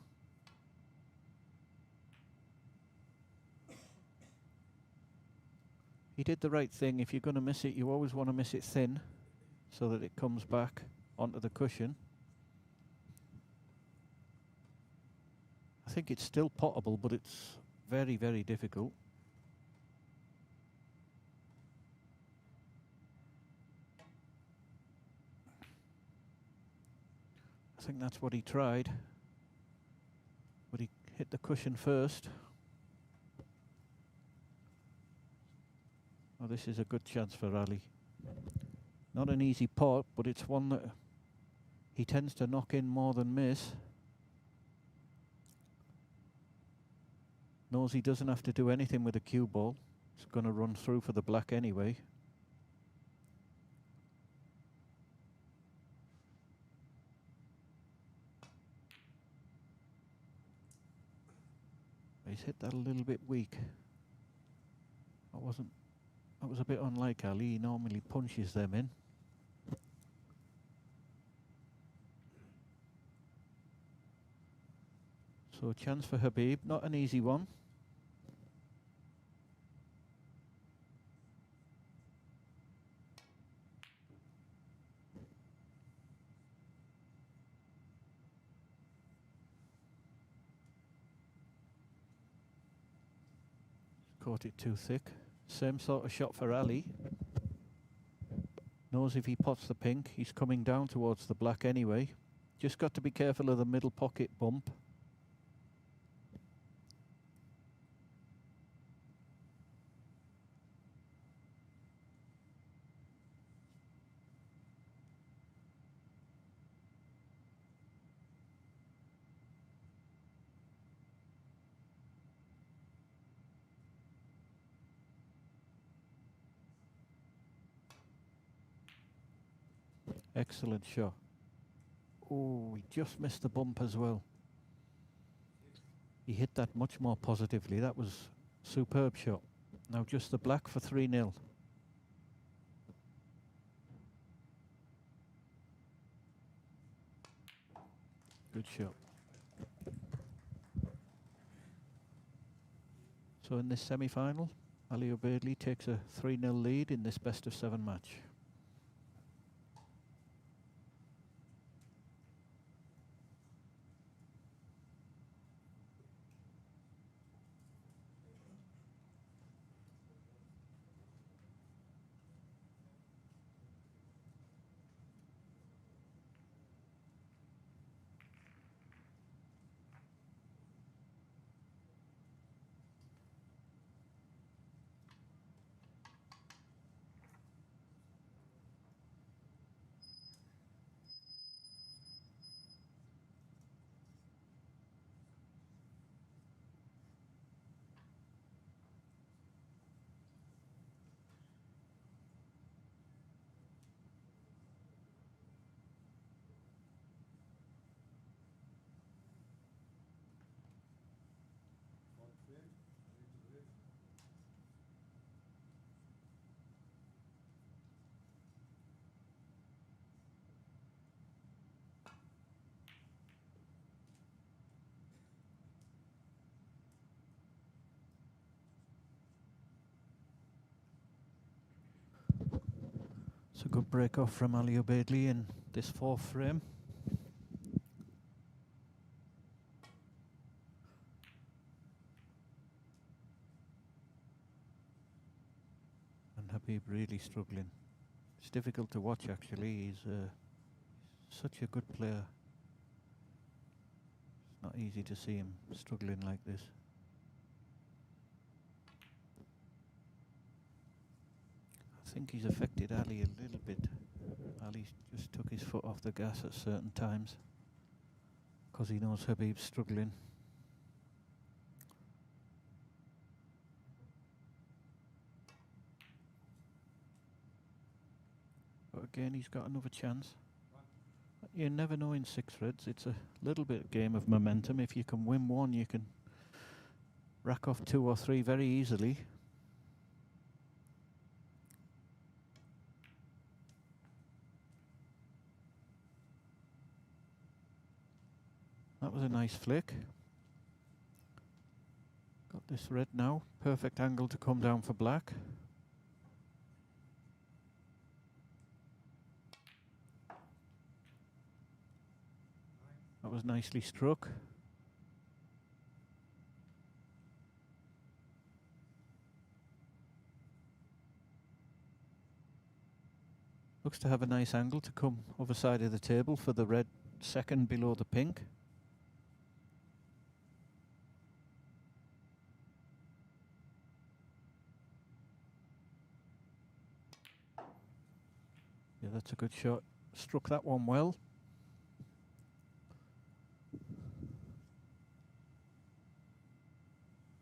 He did the right thing. If you're going to miss it, you always want to miss it thin so that it comes back onto the cushion. I think it's still potable, but it's very, very difficult. I think that's what he tried, but he hit the cushion first. Oh, this is a good chance for Ali. Not an easy pot, but it's one that he tends to knock in more than miss. Knows he doesn't have to do anything with the cue ball. It's going to run through for the black anyway. He's hit that a little bit weak. That was a bit unlike Ali. He normally punches them in. So a chance for Habib, not an easy one. Caught it too thick. Same sort of shot for Ali. Knows if he pots the pink, he's coming down towards the black anyway. Just got to be careful of the middle pocket bump. Excellent shot. Oh, he just missed the bump as well. He hit that much more positively. That was a superb shot. Now just the black for 3-0. Good shot. So in this semi-final, Ali Obeidly takes a 3-0 lead in this best-of-7 match. It's a good break off from Ali Obaidli in this fourth frame. And Habib really struggling. It's difficult to watch actually, he's such a good player. It's not easy to see him struggling like this. I think he's affected Ali a little bit. Ali just took his foot off the gas at certain times because he knows Habib's struggling. But again, he's got another chance. You never know in six reds. It's a little bit game of momentum. If you can win one, you can rack off two or three very easily. That was a nice flick. Got this red now. Perfect angle to come down for black. That was nicely struck. Looks to have a nice angle to come other side of the table for the red second below the pink. Yeah, that's a good shot. Struck that one well.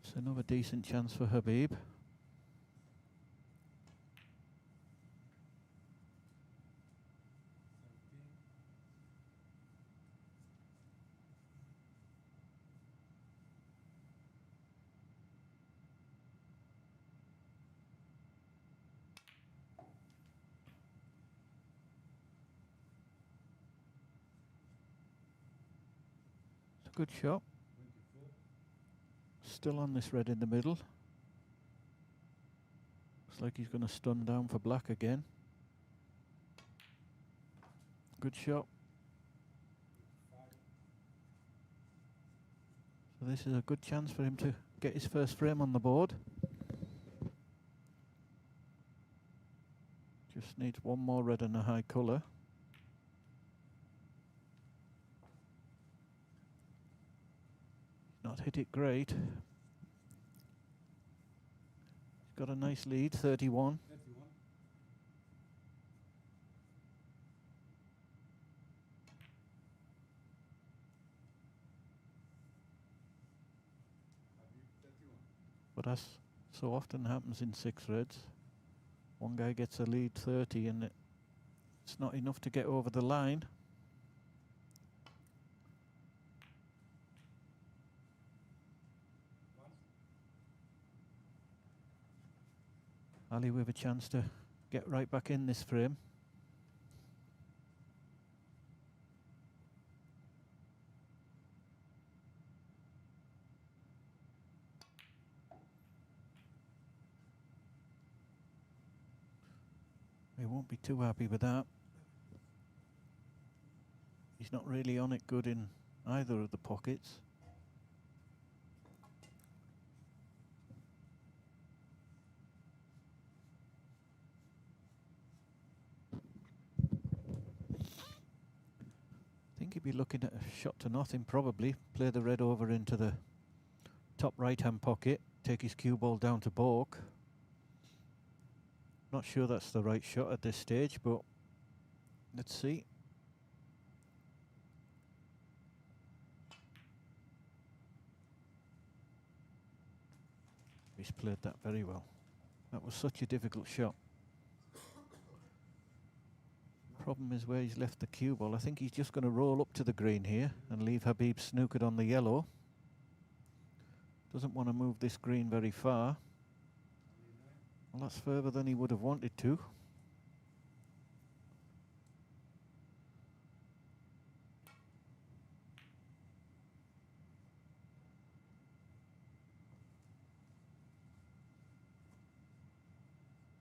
It's another decent chance for Habib. It's a good shot. Still on this red in the middle. Looks like he's going to stun down for black again. Good shot. So this is a good chance for him to get his first frame on the board. Just needs one more red and a high colour. Not hit it great. He's got a nice lead, 31. But as so often happens in six reds, one guy gets a lead 30 and it's not enough to get over the line. Ali with a chance to get right back in this frame. He won't be too happy with that. He's not really on it good in either of the pockets. I think he'd be looking at a shot to nothing probably. Play the red over into the top right hand pocket. Take his cue ball down to balk. Not sure that's the right shot at this stage, but let's see. He's played that very well. That was such a difficult shot. Problem is where he's left the cue ball. I think he's just going to roll up to the green here and leave Habib snookered on the yellow. Doesn't want to move this green very far. Well, that's further than he would have wanted to.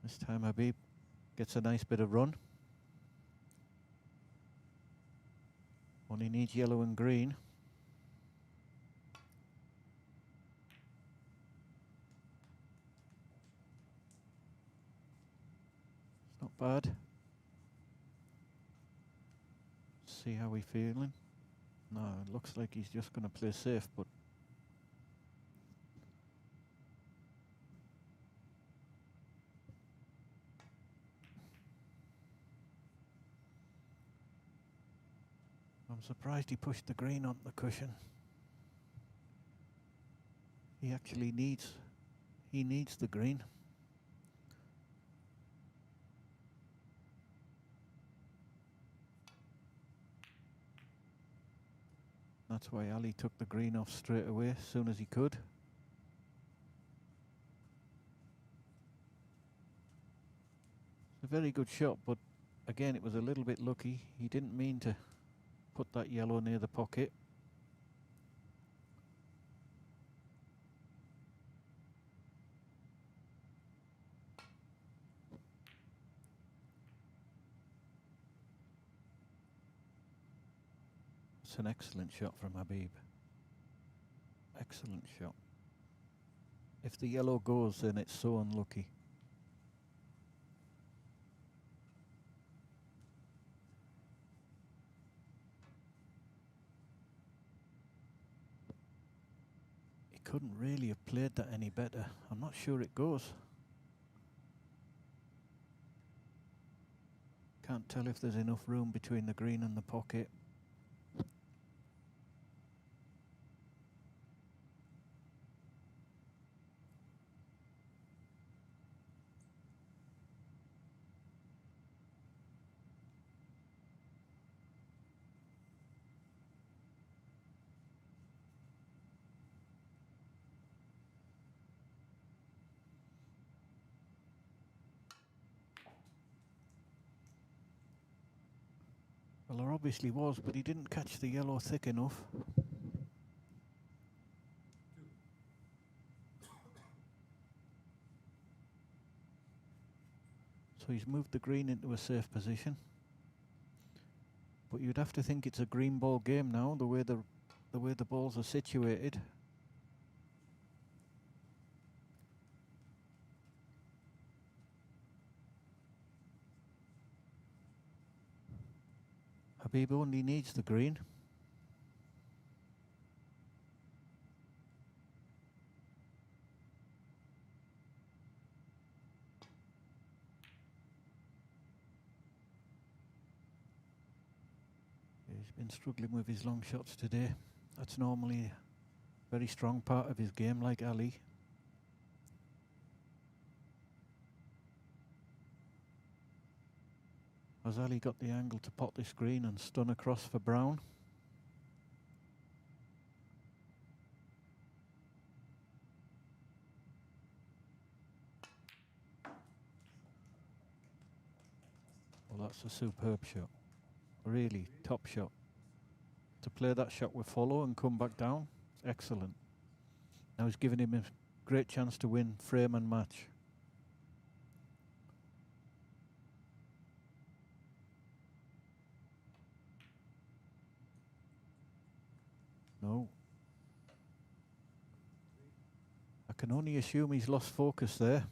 This time Habib gets a nice bit of run. Only needs yellow and green. It's not bad. See how we feeling? No, it looks like he's just going to play safe, but I'm surprised he pushed the green on the cushion. He actually needs the green. That's why Ali took the green off straight away as soon as he could. It's a very good shot, but again it was a little bit lucky. He didn't mean to put that yellow near the pocket. It's an excellent shot from Habib. Excellent shot. If the yellow goes, then it's so unlucky. He couldn't really have played that any better. I'm not sure it goes. Can't tell if there's enough room between the green and the pocket. Well, there obviously was, but he didn't catch the yellow thick enough. So he's moved the green into a safe position. But you'd have to think it's a green ball game now, the way the balls are situated. Habib only needs the green. He's been struggling with his long shots today. That's normally a very strong part of his game, like Ali. Has Ali got the angle to pot this green and stun across for brown? Well, that's a superb shot. Really top shot. To play that shot with follow and come back down, it's excellent. Now he's giving him a great chance to win frame and match. No. I can only assume he's lost focus there.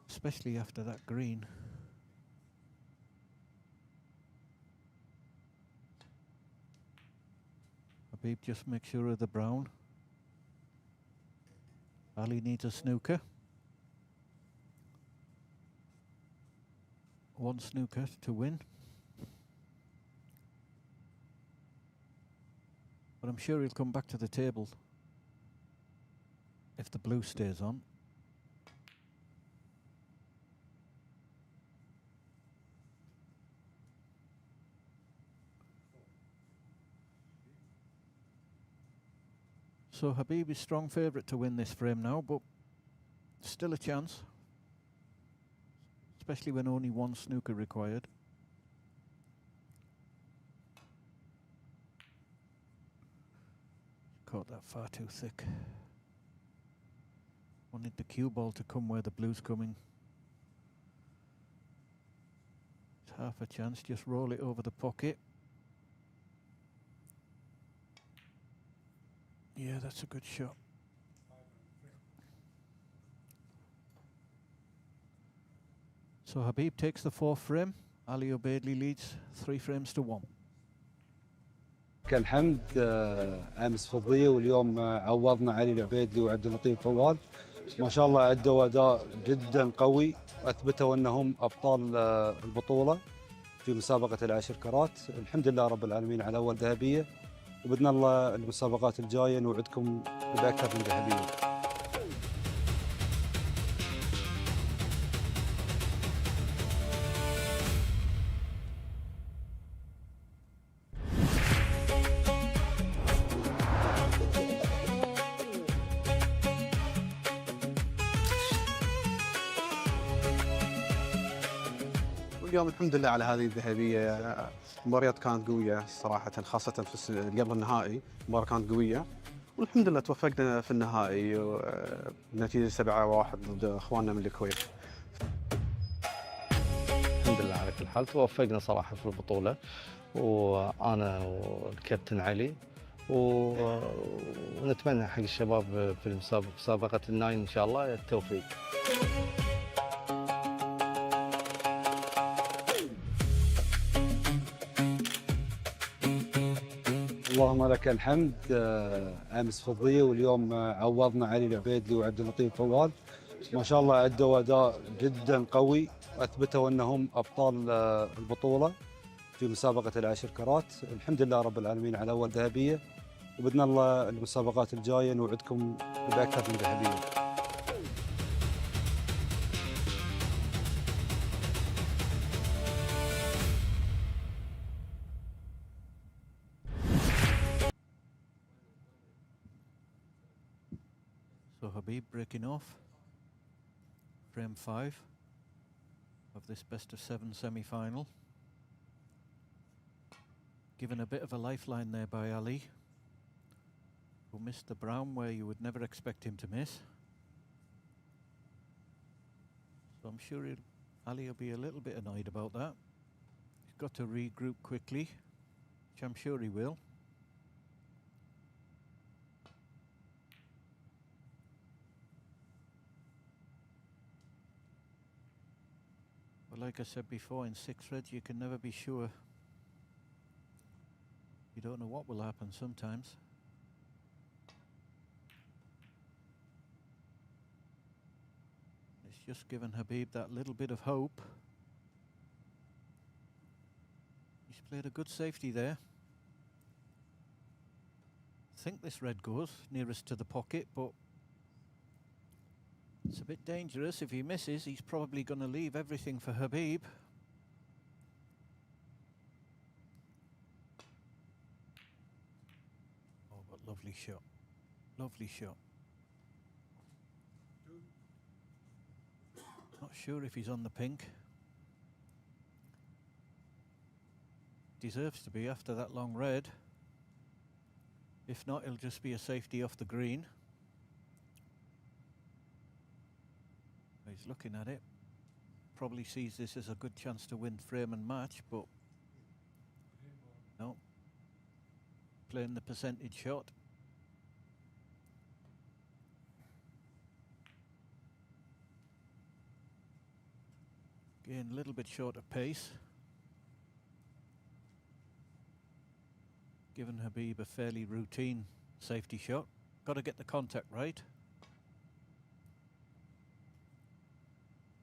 Especially after that green. Habib just makes sure of the brown. Ali needs a snooker. One snooker to win. But I'm sure he'll come back to the table if the blue stays on. So Habib is strong favourite to win this frame now, but still a chance. Especially when only one snooker required. Caught that far too thick. Wanted the cue ball to come where the blue's coming. It's half a chance. Just roll it over the pocket. Yeah, that's a good shot. So Habib takes the 4th frame. Ali Obeidly leads 3 frames to 1. لك الحمد. امس فضيه واليوم عوضنا علي العبيدلي وعبد اللطيف فوال. ما شاء الله ادوا اداء جدا قوي، اثبتوا انهم ابطال البطوله في مسابقه العشر كرات. الحمد لله رب العالمين على اول ذهبيه، وباذن الله المسابقات الجايه نوعدكم باكثر من ذهبيه. واليوم الحمد لله على هذه الذهبيه. المباريات كانت قويه صراحه، خاصه في قبل النهائي المباراه كانت قويه، والحمد لله توفقنا في النهائي بنتيجه 7-1 ضد اخواننا من الكويت. الحمد لله على كل حال توفقنا صراحه في البطوله، وانا والكابتن علي، ونتمنى حق الشباب في مسابقه الناين ان شاء الله التوفيق. اللهم لك الحمد. امس فضيه واليوم عوضنا علي العبيدلي وعبد اللطيف فوال. ما شاء الله ادوا اداء جدا قوي، اثبتوا انهم ابطال البطوله في مسابقه العشر كرات. الحمد لله رب العالمين على اول ذهبيه، وباذن الله المسابقات الجايه نوعدكم باكثر من ذهبيه. So Habib breaking off frame 5 of this best of 7 semi-final. Given a bit of a lifeline there by Ali, who missed the brown where you would never expect him to miss. So I'm sure Ali will be a little bit annoyed about that. He's got to regroup quickly, which I'm sure he will. Like I said before, in 6 red you can never be sure. You don't know what will happen sometimes. It's just given Habib that little bit of hope. He's played a good safety there. I think this red goes nearest to the pocket, but it's a bit dangerous. If he misses, he's probably going to leave everything for Habib. Oh, but lovely shot. Lovely shot. Not sure if he's on the pink. Deserves to be after that long red. If not, it'll just be a safety off the green. He's looking at it. Probably sees this as a good chance to win frame and match, but no. Playing the percentage shot. Again, a little bit short of pace. Given Habib a fairly routine safety shot. Got to get the contact right.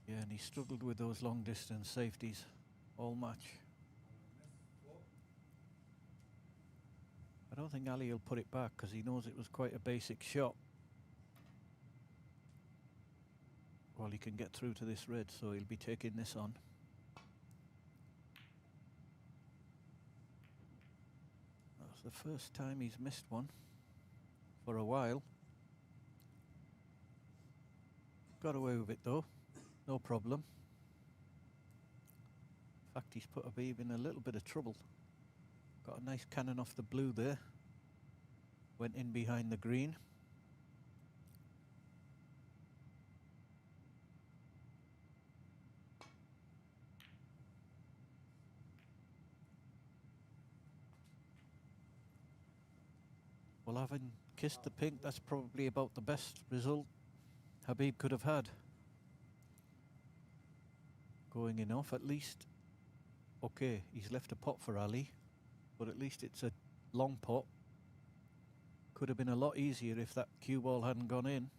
Yeah, and he struggled with those long distance safeties all match. I don't think Ali will put it back because he knows it was quite a basic shot. Well, he can get through to this red, so he'll be taking this on. That's the first time he's missed one for a while. Got away with it though, no problem. In fact, he's put Habib in a little bit of trouble. Got a nice cannon off the blue there. Went in behind the green. Well, having kissed the pink, that's probably about the best result Habib could have had. Going in off, at least. Okay, he's left a pot for Ali, but at least it's a long pot. Could have been a lot easier if that cue ball hadn't gone in.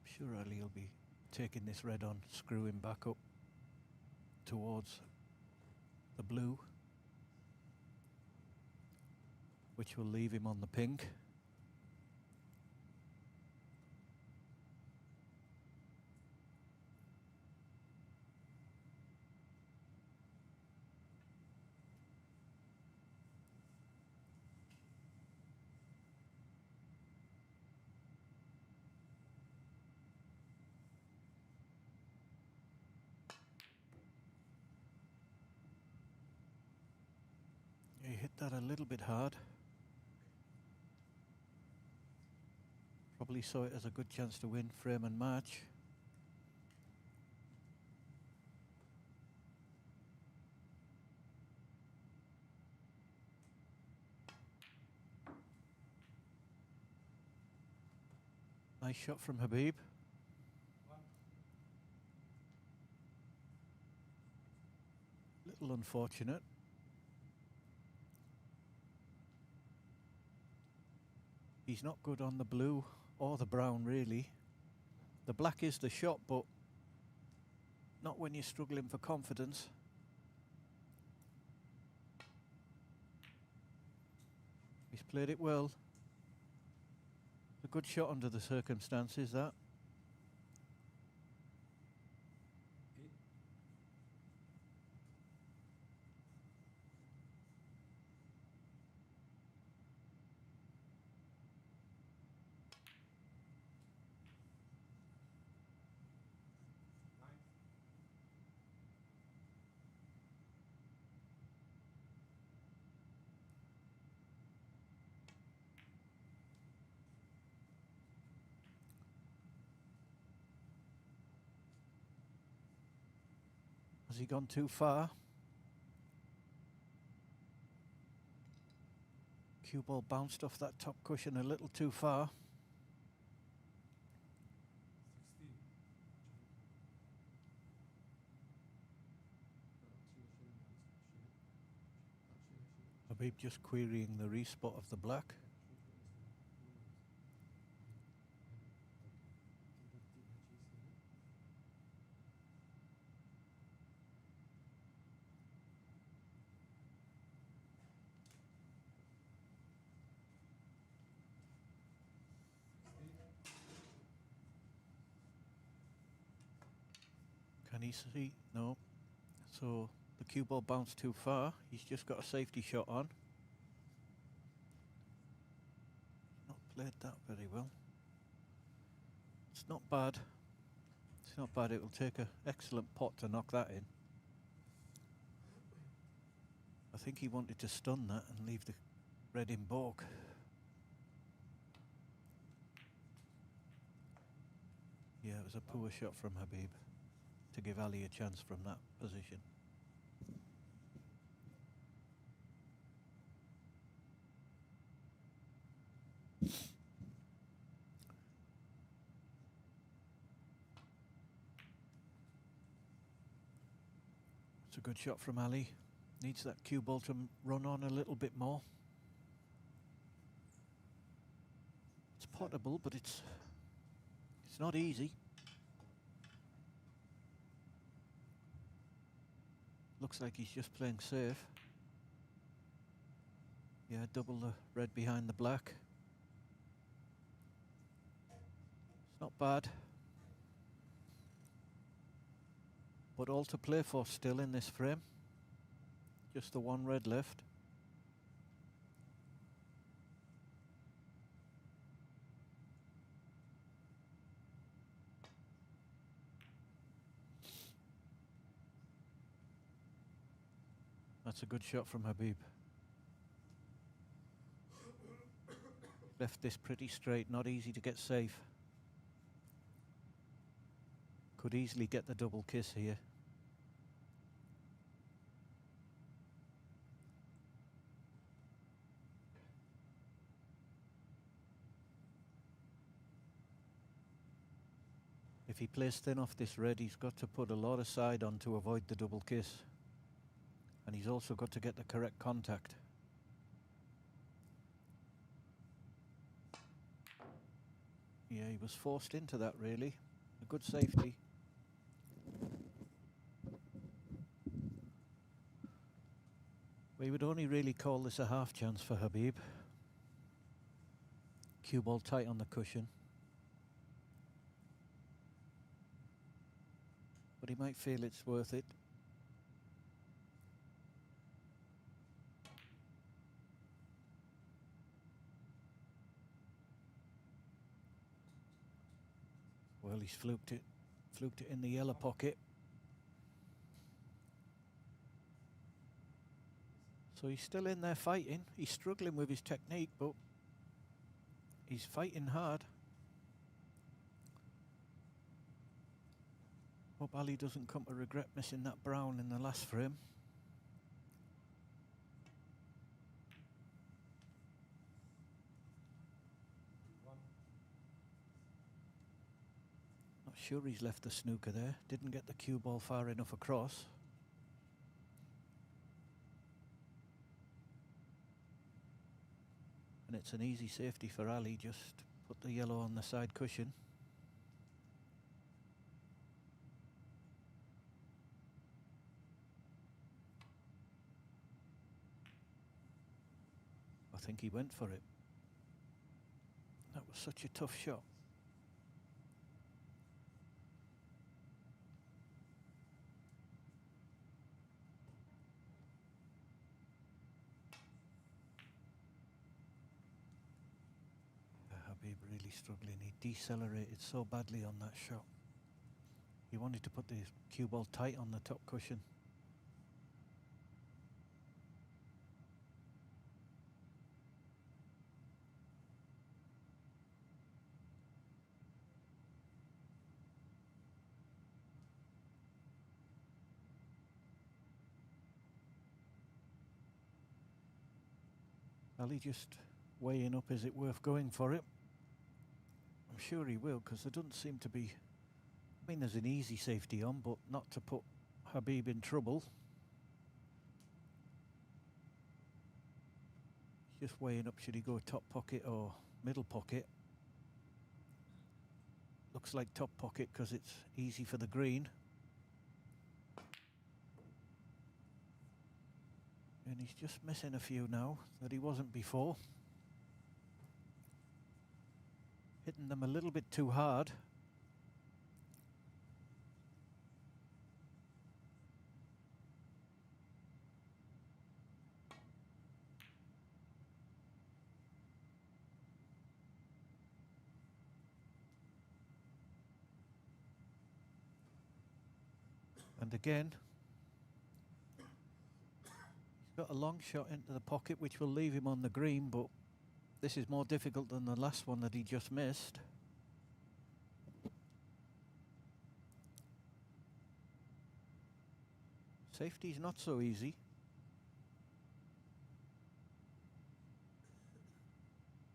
Sure, Ali will be taking this red on, screwing back up towards the blue, which will leave him on the pink. He hit that a little bit hard. Probably saw it as a good chance to win frame and match. Nice shot from Habib. Little unfortunate. He's not good on the blue or the brown, really. The black is the shot, but not when you're struggling for confidence. He's played it well. A good shot under the circumstances, that. Has he gone too far? Cue ball bounced off that top cushion a little too far. Habib just querying the respot of the black. Can he see? No. So the cue ball bounced too far. He's just got a safety shot on. Not played that very well. It's not bad. It's not bad. It will take an excellent pot to knock that in. I think he wanted to stun that and leave the red in baulk. Yeah, it was a poor shot from Habib to give Ali a chance from that position. It's a good shot from Ali. Needs that cue ball to run on a little bit more. It's potable, but it's not easy. Looks like he's just playing safe. Yeah, double the red behind the black. It's not bad. But all to play for still in this frame. Just the one red left. That's a good shot from Habib. Left this pretty straight, not easy to get safe. Could easily get the double kiss here. If he plays thin off this red, he's got to put a lot of side on to avoid the double kiss. And he's also got to get the correct contact. Yeah, he was forced into that really. A good safety. We would only really call this a half chance for Habib. Cue ball tight on the cushion. But he might feel it's worth it. Well, he's fluked it in the yellow pocket. So he's still in there fighting. He's struggling with his technique, but he's fighting hard. Hope Ali doesn't come to regret missing that brown in the last frame. Not sure he's left the snooker there. Didn't get the cue ball far enough across. And it's an easy safety for Ali. Just put the yellow on the side cushion. I think he went for it. That was such a tough shot. Habib really struggling. He decelerated so badly on that shot. He wanted to put the cue ball tight on the top cushion. Ali just weighing up, is it worth going for it? I'm sure he will, because there doesn't seem to be... I mean, there's an easy safety on, but not to put Habib in trouble. Just weighing up, should he go top pocket or middle pocket? Looks like top pocket because it's easy for the green. And he's just missing a few now that he wasn't before. Hitting them a little bit too hard. And again, he's got a long shot into the pocket which will leave him on the green, but this is more difficult than the last one that he just missed. Safety's not so easy.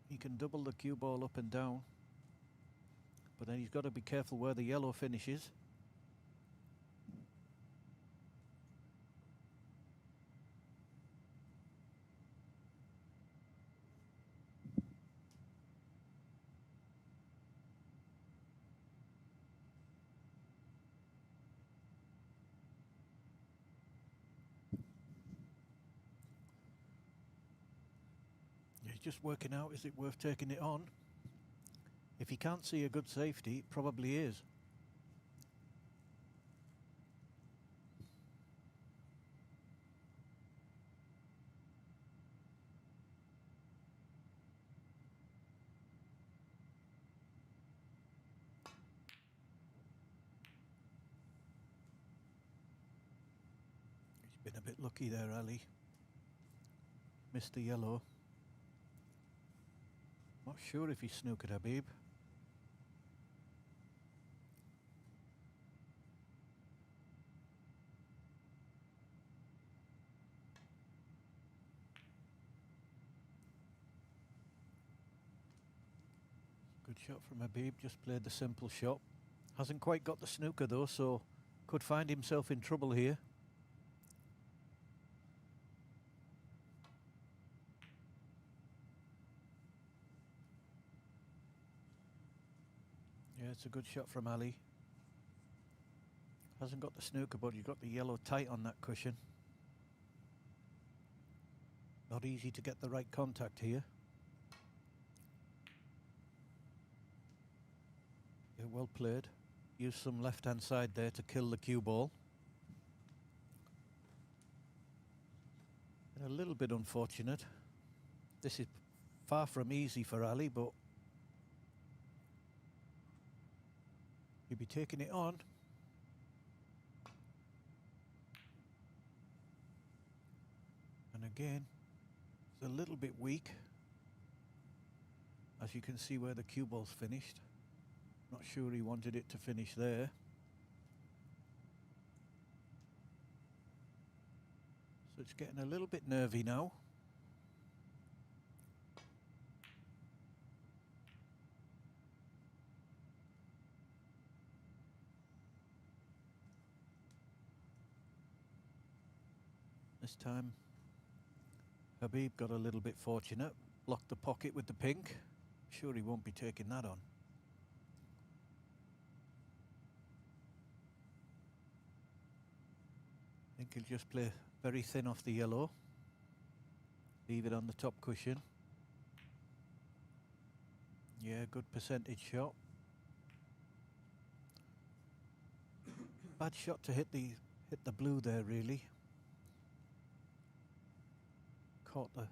He can double the cue ball up and down, but then he's got to be careful where the yellow finishes. He's just working out, is it worth taking it on? If he can't see a good safety, it probably is. He's been a bit lucky there, Ali. Missed the yellow. Not sure if he snookered Habib. shot from Habib, just played the simple shot. Hasn't quite got the snooker though, so could find himself in trouble here. Yeah, it's a good shot from Ali. Hasn't got the snooker, but he's got the yellow tight on that cushion. Not easy to get the right contact here. Yeah, well played. Use some left-hand side there to kill the cue ball. And a little bit unfortunate. This is far from easy for Ali, but he'll be taking it on. And again, it's a little bit weak. As you can see where the cue ball's finished. Not sure he wanted it to finish there. So it's getting a little bit nervy now. This time Habib got a little bit fortunate. Blocked the pocket with the pink. Sure he won't be taking that on. I think he'll just play very thin off the yellow. Leave it on the top cushion. Yeah, good percentage shot. Bad shot to hit the blue there really. Caught the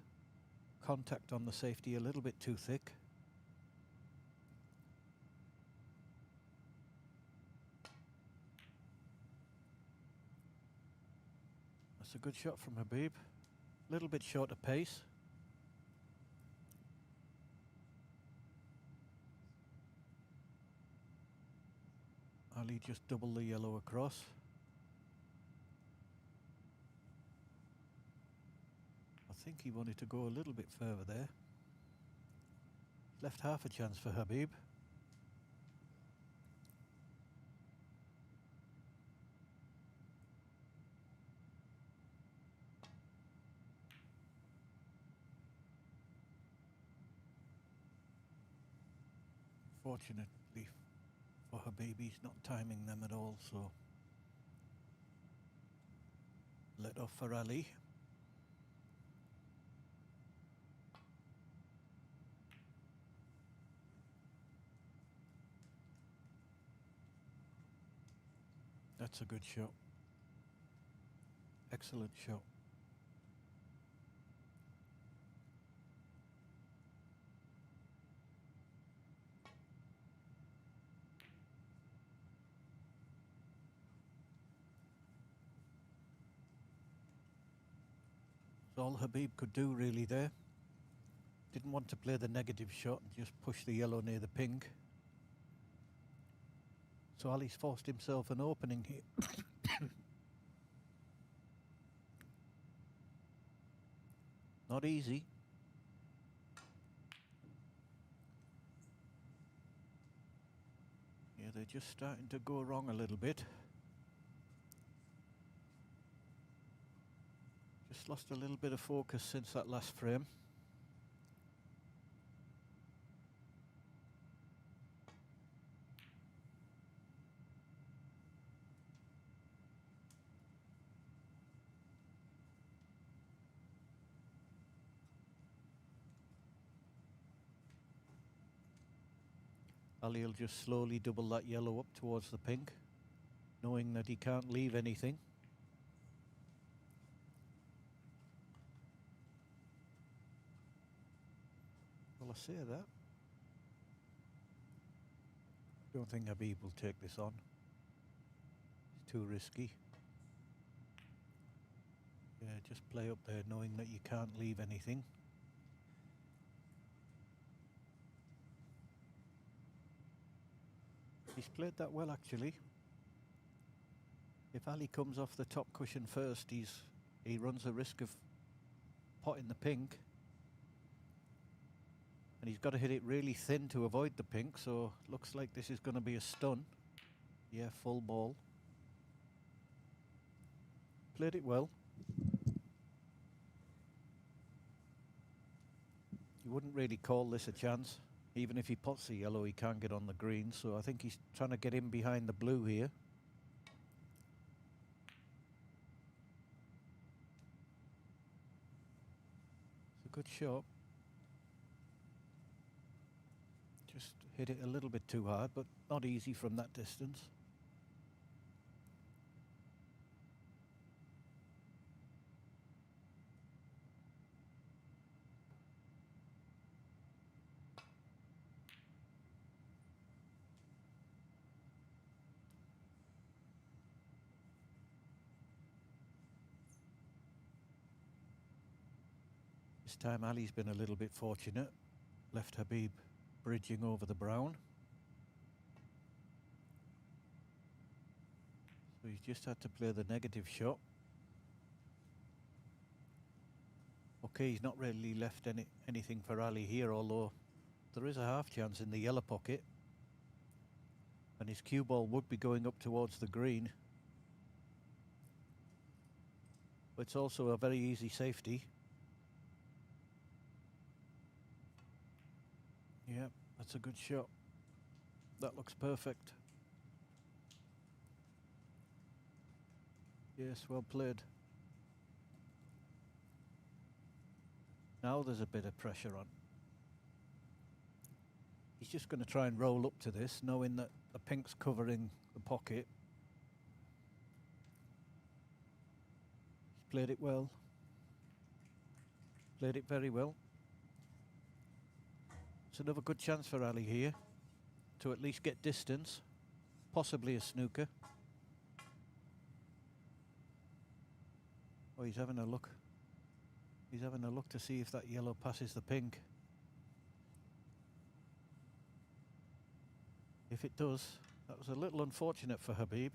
contact on the safety a little bit too thick. That's a good shot from Habib. A little bit short of pace. Ali just double the yellow across. I think he wanted to go a little bit further there. Left half a chance for Habib. Fortunately for Habib, he's not timing them at all, so let off for Ali. That's a good shot. Excellent shot. That's all Habib could do really there. Didn't want to play the negative shot and just push the yellow near the pink. So Ali's forced himself an opening here. Not easy. Yeah, they're just starting to go wrong a little bit. Just lost a little bit of focus since that last frame. Ali will just slowly double that yellow up towards the pink, knowing that he can't leave anything. Well, I say that. Don't think Habib will take this on. It's too risky. Yeah, just play up there knowing that you can't leave anything. He's played that well actually. If Ali comes off the top cushion first, he runs a risk of potting the pink. And he's got to hit it really thin to avoid the pink, so looks like this is going to be a stun. Yeah, full ball. Played it well. You wouldn't really call this a chance. Even if he pots the yellow, he can't get on the green, so I think he's trying to get in behind the blue here. It's a good shot. Just hit it a little bit too hard, but not easy from that distance. This time Ali's been a little bit fortunate. Left Habib bridging over the brown. So he's just had to play the negative shot. Okay, he's not really left anything for Ali here, although there is a half chance in the yellow pocket. And his cue ball would be going up towards the green. But it's also a very easy safety. Yeah, that's a good shot. That looks perfect. Yes, well played. Now there's a bit of pressure on. He's just going to try and roll up to this, knowing that the pink's covering the pocket. He's played it well. Played it very well. It's another good chance for Ali here to at least get distance, possibly a snooker. Oh, he's having a look. He's having a look to see if that yellow passes the pink. If it does, that was a little unfortunate for Habib.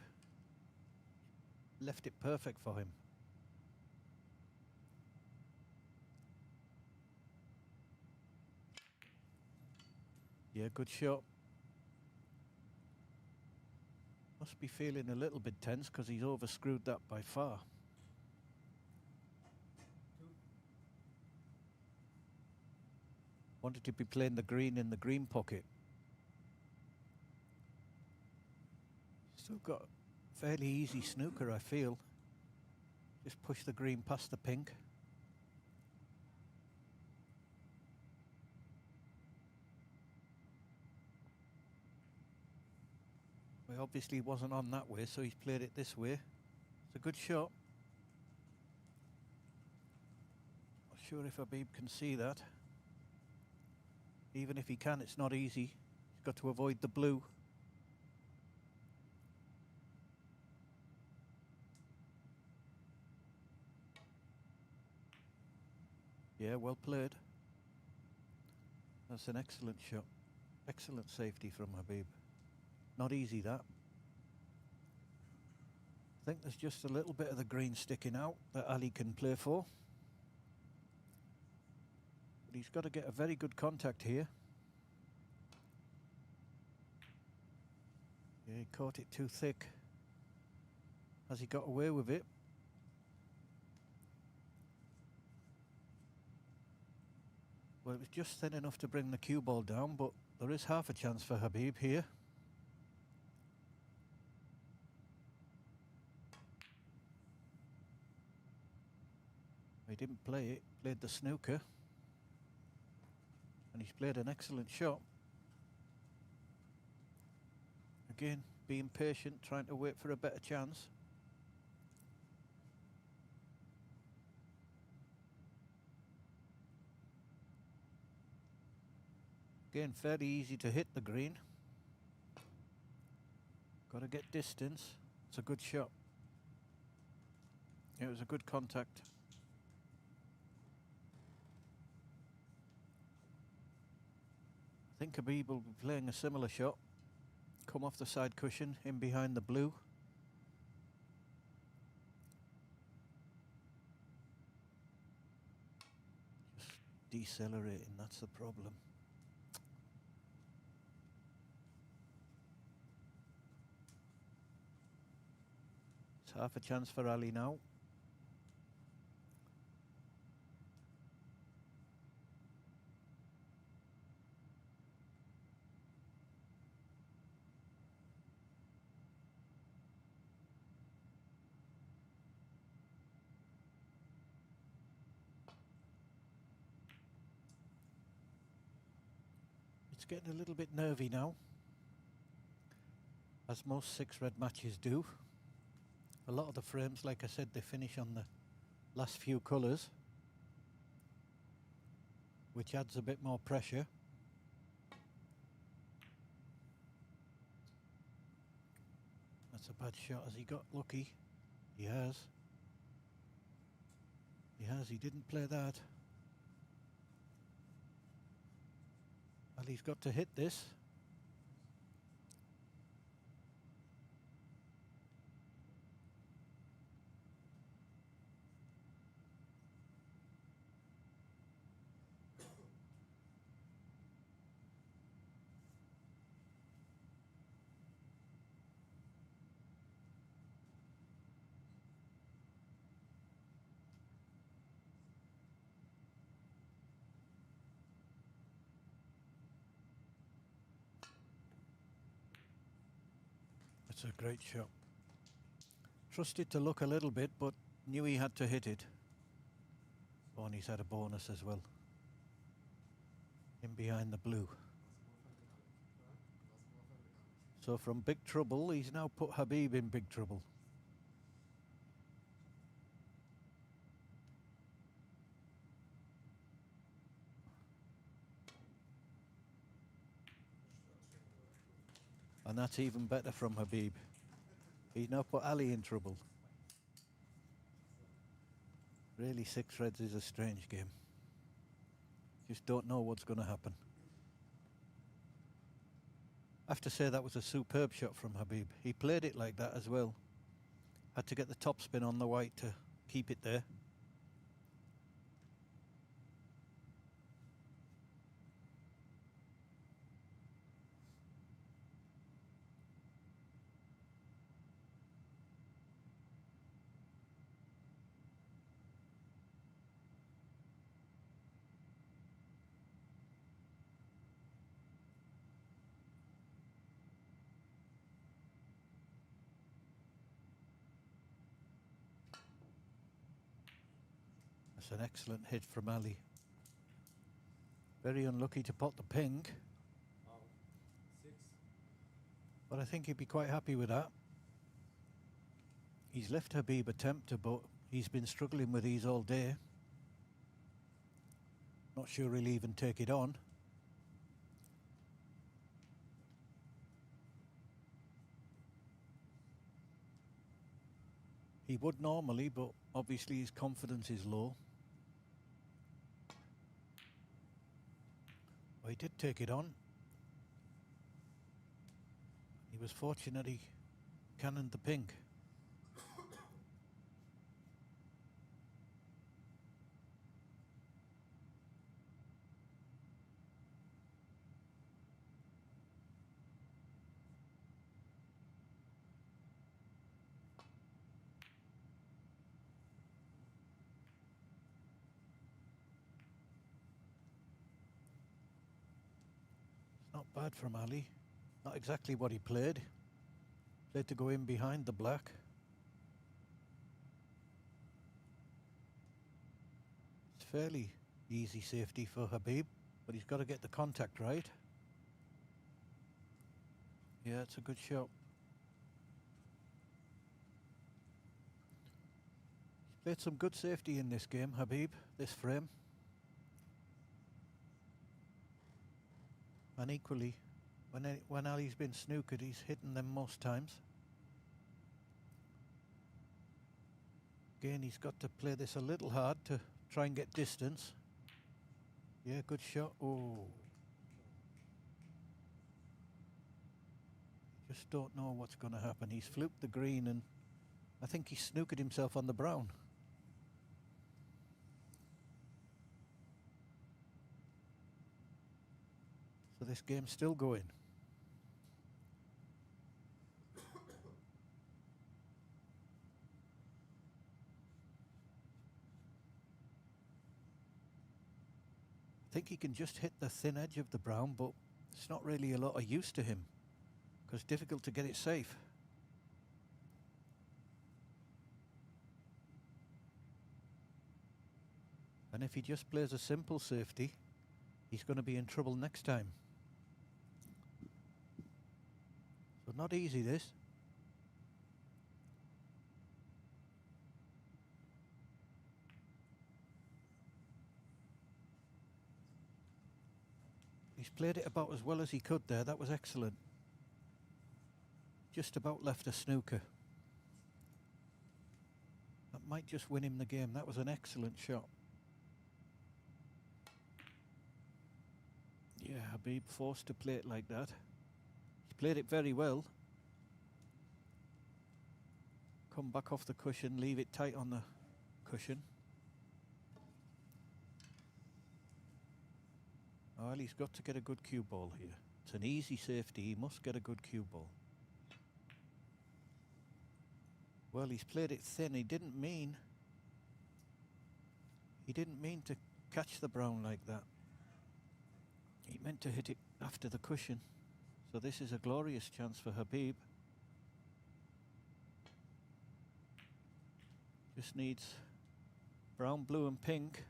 Left it perfect for him. Yeah, good shot. Must be feeling a little bit tense because he's overscrewed that by far. Wanted to be playing the green in the green pocket. Still got fairly easy snooker, I feel. Just push the green past the pink. Well, obviously wasn't on that way, so he's played it this way. It's a good shot. Not sure if Habib can see that. Even if he can, it's not easy. He's got to avoid the blue. Yeah, well played. That's an excellent shot. Excellent safety from Habib. Not easy, that. I think there's just a little bit of the green sticking out that Ali can play for. But he's got to get a very good contact here. Yeah, he caught it too thick. Has he got away with it? Well, it was just thin enough to bring the cue ball down, but there is half a chance for Habib here. He didn't play it, played the snooker. And he's played an excellent shot. Again, being patient, trying to wait for a better chance. Again, fairly easy to hit the green. Got to get distance. It's a good shot. It was a good contact. I think Habib will be playing a similar shot. Come off the side cushion, in behind the blue. Just decelerating, that's the problem. half a chance for Ali now. It's getting a little bit nervy now, as most 6-red matches do. A lot of the frames, like I said, they finish on the last few colours, which adds a bit more pressure. That's a bad shot. Has he got lucky? He has. He has. He didn't play that. Ali's got to hit this. That's a great shot. Trusted to luck a little bit, but knew he had to hit it. Oh, and he's had a bonus as well. In behind the blue. So from big trouble, he's now put Habib in big trouble. And that's even better from Habib. He's now put Ali in trouble. Really, 6-reds is a strange game. Just don't know what's going to happen. I have to say that was a superb shot from Habib. He played it like that as well. Had to get the top spin on the white to keep it there. That's an excellent hit from Ali. Very unlucky to pot the ping. But I think he'd be quite happy with that. He's left Habib a tempter, but he's been struggling with these all day. Not sure he'll even take it on. He would normally, but obviously his confidence is low. Well, he did take it on. He was fortunate he cannoned the pink. Not bad from Ali. Not exactly what he played. Played to go in behind the black. It's fairly easy safety for Habib, but he's got to get the contact right. Yeah, it's a good shot. He's played some good safety in this game, Habib, this frame. And equally, when Ali's been snookered, he's hitting them most times. Again, he's got to play this a little hard to try and get distance. Yeah, good shot. Oh. Just don't know what's going to happen. He's fluked the green and I think he snookered himself on the brown. So this game's still going. think he can just hit the thin edge of the brown, but it's not really a lot of use to him because it's difficult to get it safe. And if he just plays a simple safety, he's going to be in trouble next time. So not easy, this. He's played it about as well as he could there. That was excellent. Just about left a snooker. That might just win him the game. That was an excellent shot. Yeah, Habib forced to play it like that. He played it very well. Come back off the cushion, leave it tight on the cushion. Well, he's got to get a good cue ball here. It's an easy safety, he must get a good cue ball. Well, he's played it thin, he didn't mean to catch the brown like that. He meant to hit it after the cushion. So this is a glorious chance for Habib. Just needs brown, blue and pink.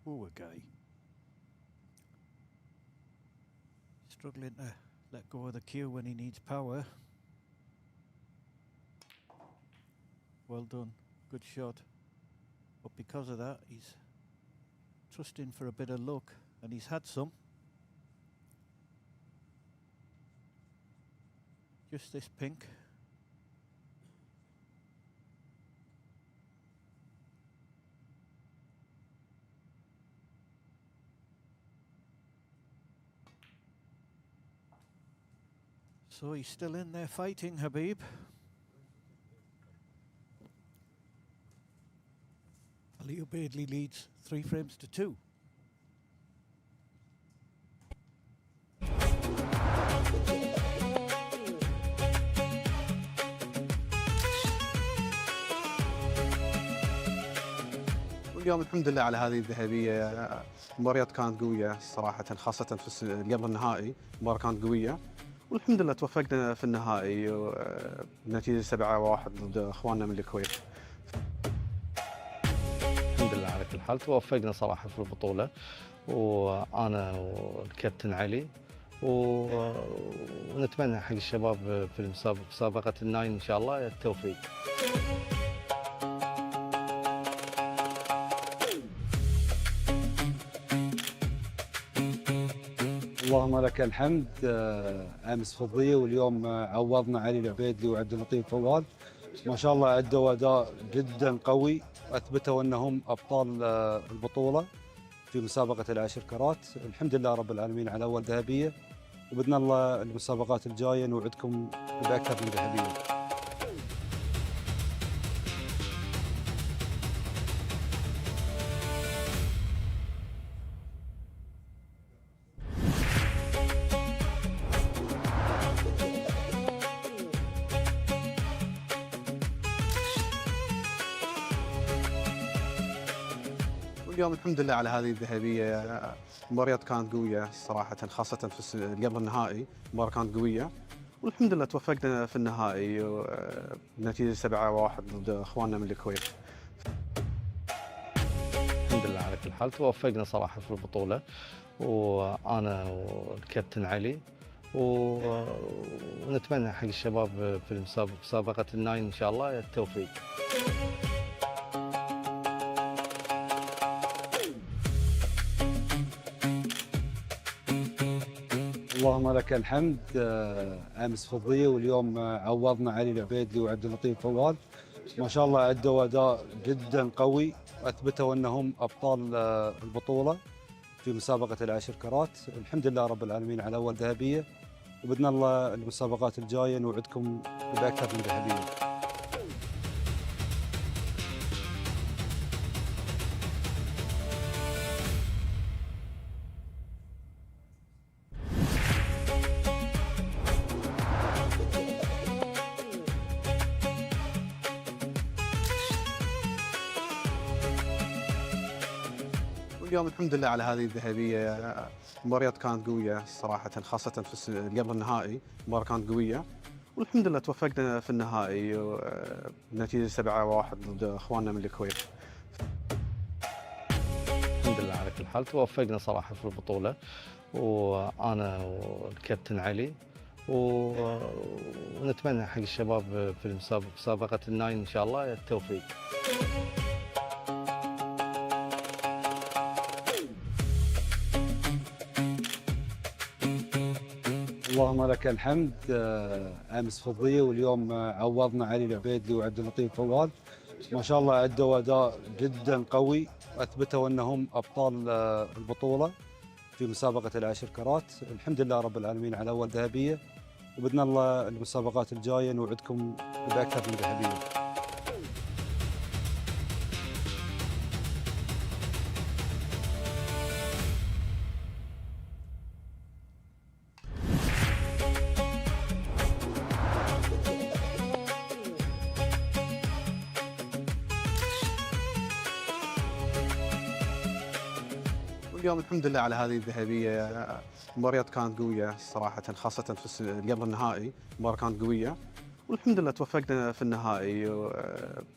Poor guy. Struggling to let go of the cue when he needs power. Well done, good shot. But because of that, he's trusting for a bit of luck, and he's had some. Just this pink. So he's still in there fighting, Habib. Ali Ubaidli leads 3 frames to 2. واليوم الحمد لله على هذه الذهبية. المباريات كانت قوية صراحة، خاصة في قبل النهائي المباراة كانت قوية، والحمد لله توفقنا في النهائي بنتيجة 7-1 ضد اخواننا من الكويت. الحمد لله على كل حال، توفقنا صراحة في البطولة، وأنا والكابتن علي، ونتمنى حق الشباب في مسابقة الناين إن شاء الله التوفيق. اللهم لك الحمد. امس فضيه واليوم عوضنا علي العبيدلي وعبد اللطيف فوال. ما شاء الله ادوا اداء جدا قوي، اثبتوا انهم ابطال البطوله في مسابقه العشر كرات. الحمد لله رب العالمين على اول ذهبيه، وباذن الله المسابقات الجايه نوعدكم باكثر من ذهبيه. اليوم الحمد لله على هذه الذهبية. المباريات كانت قوية صراحة، خاصة في قبل النهائي المباراة كانت قوية، والحمد لله توفقنا في النهائي بنتيجة 7-1 ضد اخواننا من الكويت. الحمد لله على كل حال، توفقنا صراحة في البطولة، وأنا والكابتن علي، ونتمنى حق الشباب في مسابقة الناين إن شاء الله التوفيق. اللهم لك الحمد. امس فضيه واليوم عوضنا علي العبيدلي وعبد اللطيف فوال. ما شاء الله ادوا اداء جدا قوي، اثبتوا انهم ابطال البطوله في مسابقه العشر كرات. الحمد لله رب العالمين على اول ذهبيه، وباذن الله المسابقات الجايه نوعدكم باكثر من ذهبيه. واليوم الحمد لله على هذه الذهبية. المباريات كانت قوية صراحة، خاصة في قبل النهائي المباراة كانت قوية، والحمد لله توفقنا في النهائي بنتيجة 7-1 ضد اخواننا من الكويت. الحمد لله على كل حال توفقنا صراحة في البطولة، وأنا والكابتن علي ونتمنى حق الشباب في مسابقة الناين إن شاء الله التوفيق. اللهم لك الحمد. امس فضيه واليوم عوضنا علي العبيدلي وعبد اللطيف فوال. ما شاء الله ادوا اداء جدا قوي، واثبتوا انهم ابطال البطوله في مسابقه العشر كرات. الحمد لله رب العالمين على اول ذهبيه، وباذن الله المسابقات الجايه نوعدكم باكثر من ذهبيه. واليوم الحمد لله على هذه الذهبية. المباريات كانت قوية صراحة، خاصة في قبل النهائي المباراة كانت قوية، والحمد لله توفقنا في النهائي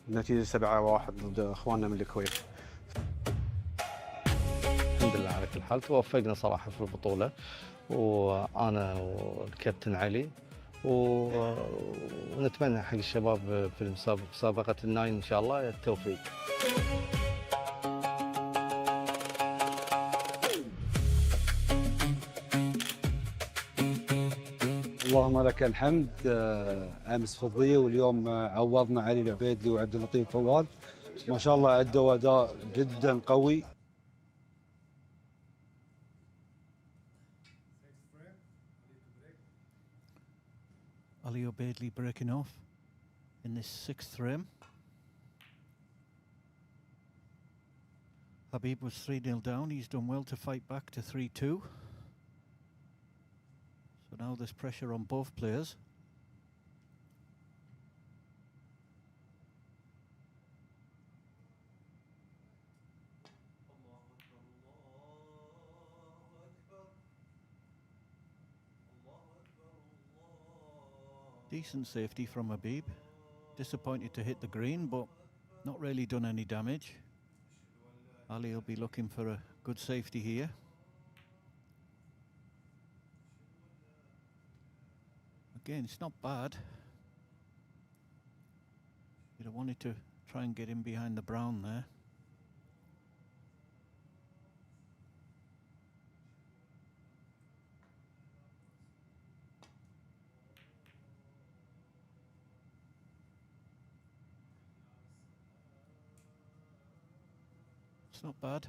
بنتيجة 7-1 ضد اخواننا من الكويت. الحمد لله على كل حال توفقنا صراحة في البطولة، وأنا والكابتن علي ونتمنى حق الشباب في مسابقة الناين إن شاء الله التوفيق. اللهم لك الحمد. امس فضيه واليوم عوضنا علي العبيدلي وعبد اللطيف فوال. ما شاء الله ادوا اداء جدا قوي. Ali Obeidly breaking off in this sixth frame. Habib was 3-0 down. He's done well to fight back to 3-2. So now there's pressure on both players. Decent safety from Habib. Disappointed to hit the green, but not really done any damage. Ali will be looking for a good safety here. Again, it's not bad. You'd have wanted to try and get in behind the brown there. It's not bad.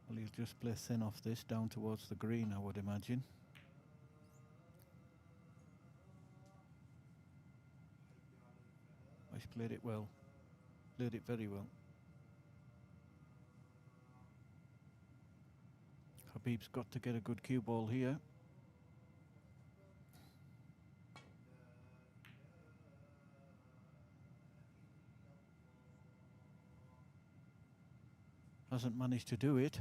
Well, he'll just play thin off this down towards the green, I would imagine. Oh, he's played it well. Played it very well. Habib's got to get a good cue ball here. Hasn't managed to do it.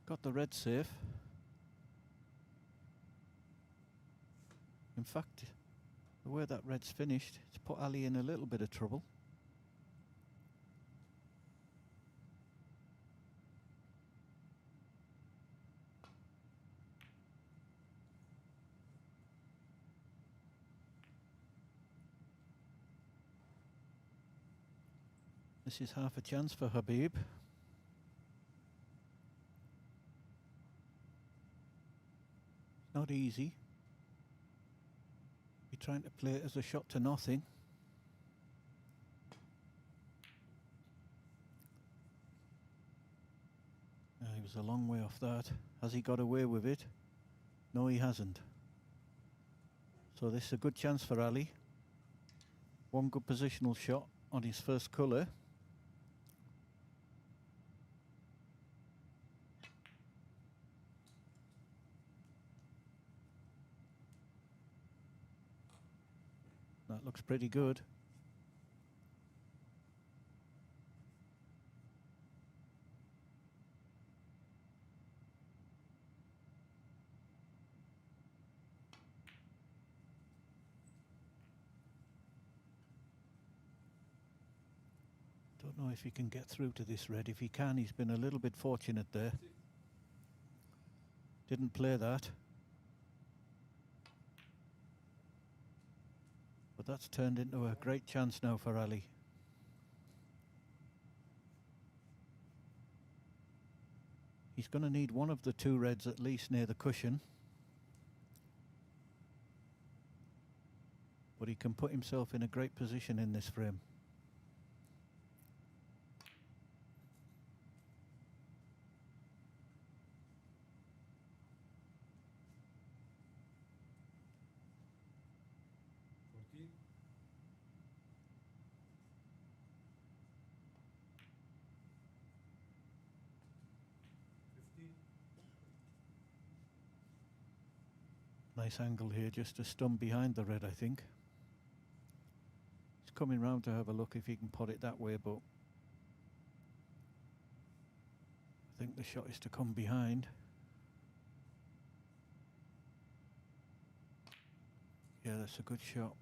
Got the red safe. In fact, the way that red's finished, it's put Ali in a little bit of trouble. This is half a chance for Habib. Not easy. Be trying to play it as a shot to nothing. He was a long way off that. Has he got away with it? No, he hasn't. So this is a good chance for Ali. One good positional shot on his first colour. That looks pretty good. Don't know if he can get through to this red. If he can, he's been a little bit fortunate there. Didn't play that. But that's turned into a great chance now for Ali. He's going to need one of the two reds at least near the cushion. But he can put himself in a great position in this frame. Nice angle here, just a stump behind the red, I think. He's coming round to have a look if he can pot it that way, but I think the shot is to come behind. Yeah, that's a good shot.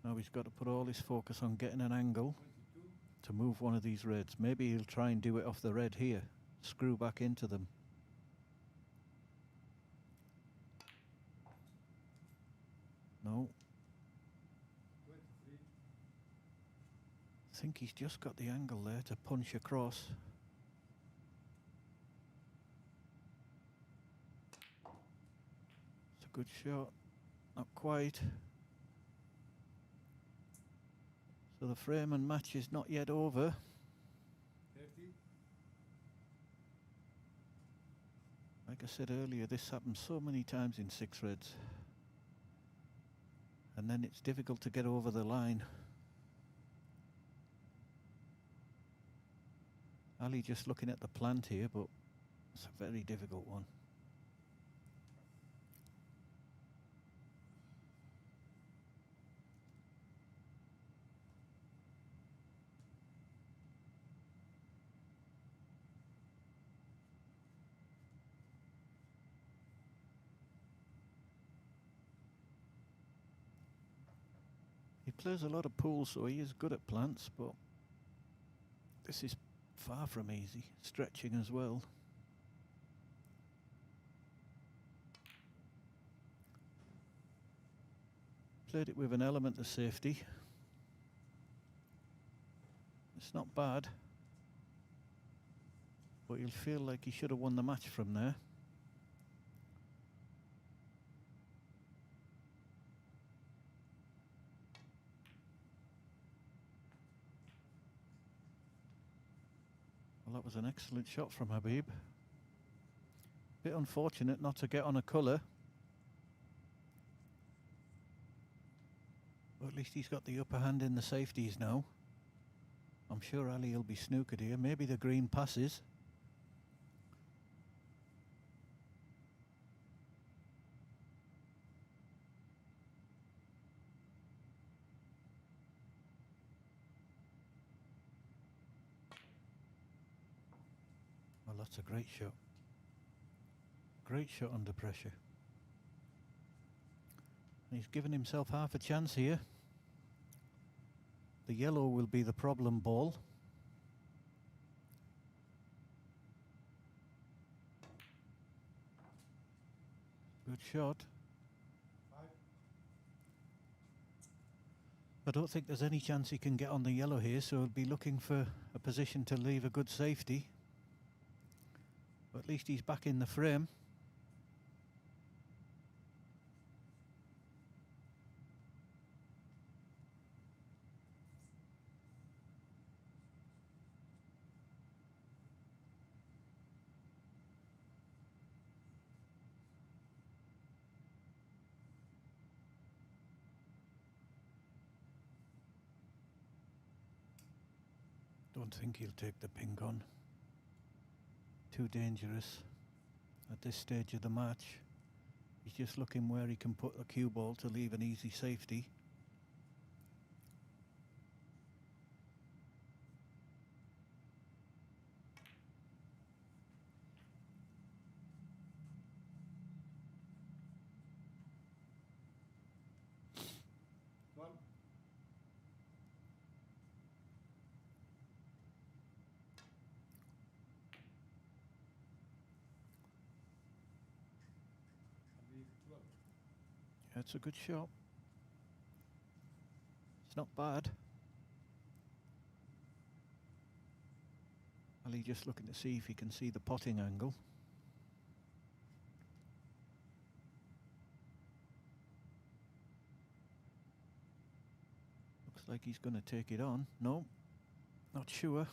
Now he's got to put all his focus on getting an angle to move one of these reds. Maybe he'll try and do it off the red here. Screw back into them. No. I think he's just got the angle there to punch across. It's a good shot. Not quite. So the frame and match is not yet over. Like I said earlier, this happens so many times in six reds. And then it's difficult to get over the line. Ali just looking at the plant here, but it's a very difficult one. He plays a lot of pool, so he is good at plants, but this is far from easy. Stretching as well. Played it with an element of safety. It's not bad, but you'll feel like he should have won the match from there. Well, that was an excellent shot from Habib. Bit unfortunate not to get on a colour. But at least he's got the upper hand in the safeties now. I'm sure Ali will be snookered here. Maybe the green passes. Well, that's a great shot. Great shot under pressure. And he's given himself half a chance here. The yellow will be the problem ball. Good shot. I don't think there's any chance he can get on the yellow here, so he'll be looking for a position to leave a good safety. But at least he's back in the frame. Don't think he'll take the pink on. Too dangerous at this stage of the match. He's just looking where he can put the cue ball to leave an easy safety. That's a good shot. It's not bad. Ali just looking to see if he can see the potting angle. Looks like he's going to take it on. No, not sure.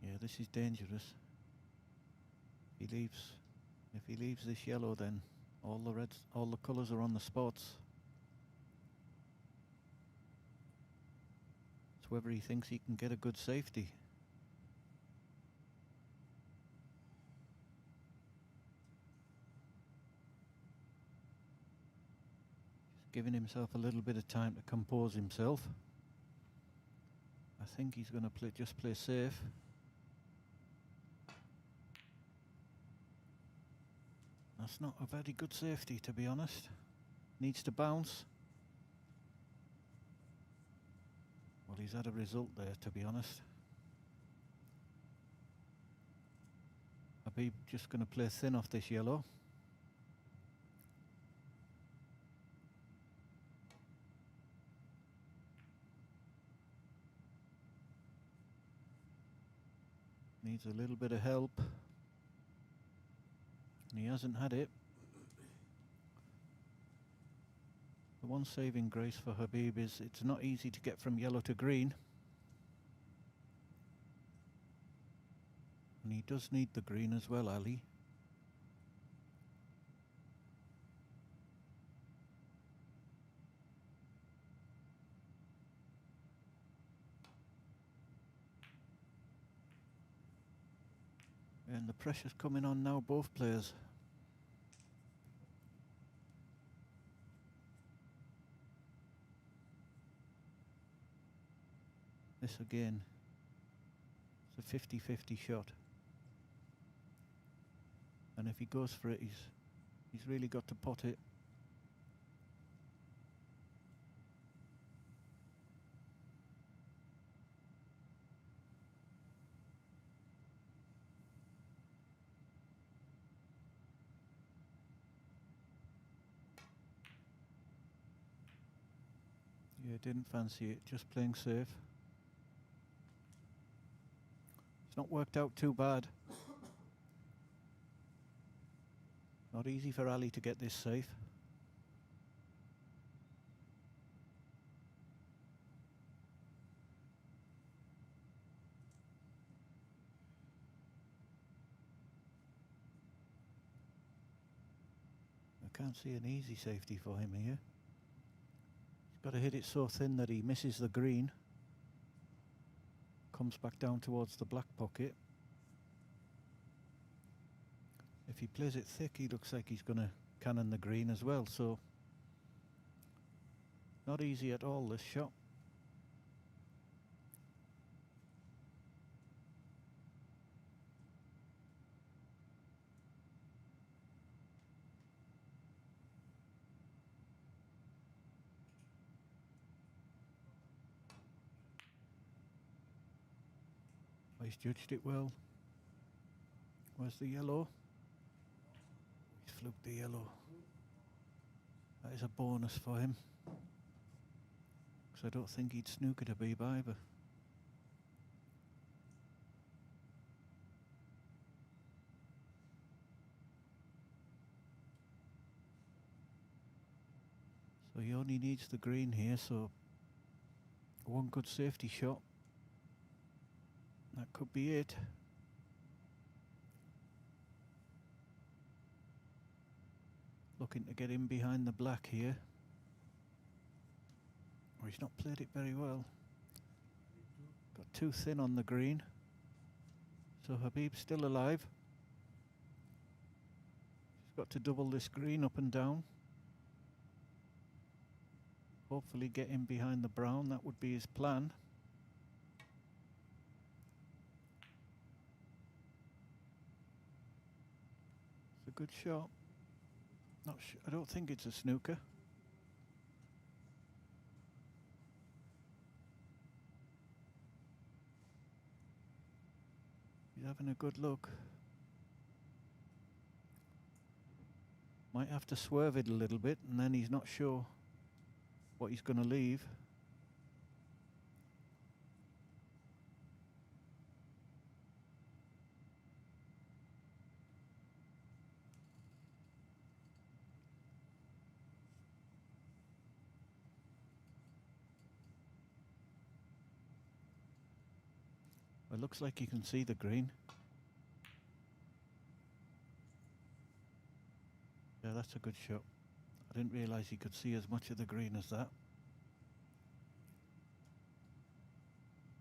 Yeah, this is dangerous. If he leaves this yellow, then all the colours are on the spots. It's whether he thinks he can get a good safety. Just giving himself a little bit of time to compose himself. I think he's going to just play safe. That's not a very good safety, to be honest. Needs to bounce. Well, he's had a result there, to be honest. Habib just going to play thin off this yellow. Needs a little bit of help. And he hasn't had it. The one saving grace for Habib is it's not easy to get from yellow to green. And he does need the green as well, Ali. And the pressure's coming on now, both players. This again, it's a 50-50 shot. And if he goes for it, he's really got to pot it. Yeah, didn't fancy it, just playing safe. It's not worked out too bad. Not easy for Ali to get this safe. I can't see an easy safety for him here. He's got to hit it so thin that he misses the green. Comes back down towards the black pocket. If he plays it thick, he looks like he's going to cannon the green as well, so not easy at all, this shot. He's judged it well. Where's the yellow? He's fluked the yellow. That is a bonus for him. Because I don't think he'd snooker to Habib either. So he only needs the green here, so one good safety shot. That could be it. Looking to get in behind the black here. Oh, he's not played it very well. Got too thin on the green. So Habib's still alive. He's got to double this green up and down. Hopefully get in behind the brown, that would be his plan. It's a good shot. Not sure, I don't think it's a snooker. He's having a good look. Might have to swerve it a little bit, and then he's not sure what he's going to leave. Well, it looks like you can see the green. Yeah, that's a good shot. I didn't realise he could see as much of the green as that.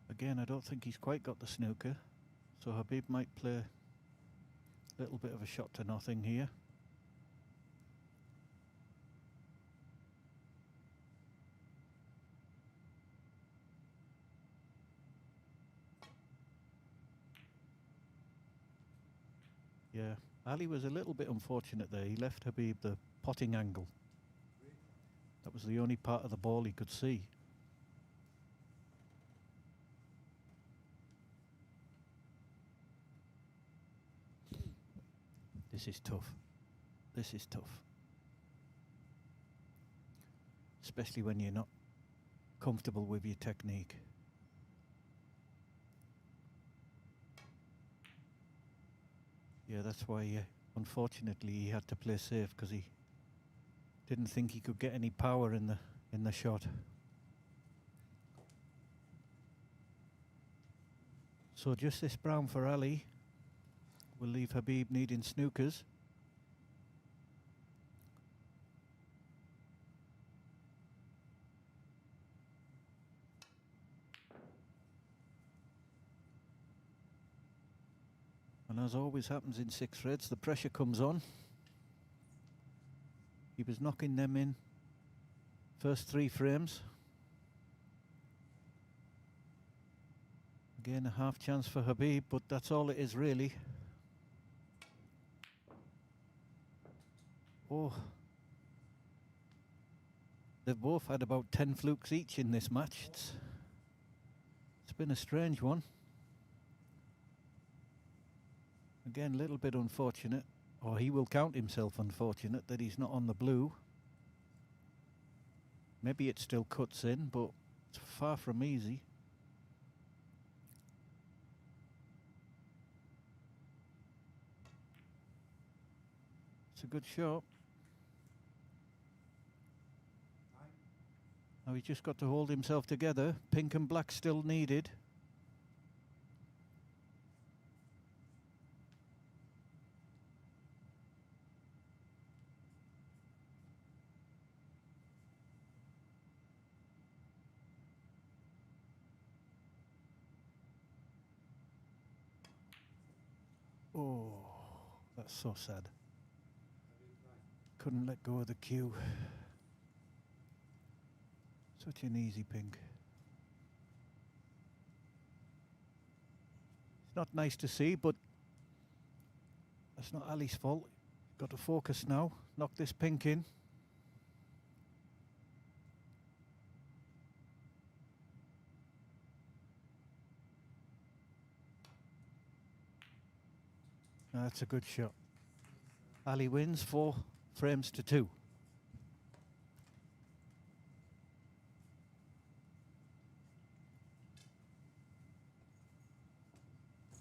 Again, I don't think he's quite got the snooker, so Habib might play a little bit of a shot to nothing here. Yeah, Ali was a little bit unfortunate there. He left Habib the potting angle. That was the only part of the ball he could see. This is tough. This is tough. Especially when you're not comfortable with your technique. Yeah, that's why, unfortunately, he had to play safe, because he didn't think he could get any power in the shot. So just this brown for Ali will leave Habib needing snookers. And as always happens in six reds, the pressure comes on. He was knocking them in first 3 frames. Again, a half chance for Habib, but that's all it is really. Oh, they've both had about 10 flukes each in this match. It's been a strange one. Again, a little bit unfortunate, or he will count himself unfortunate that he's not on the blue. Maybe it still cuts in, but it's far from easy. It's a good shot. Now he's just got to hold himself together. Pink and black still needed. Oh, that's so sad. Couldn't let go of the cue. Such an easy pink. It's not nice to see, but that's not Ali's fault. Got to focus now. Knock this pink in. That's a good shot. Ali wins 4 frames to 2.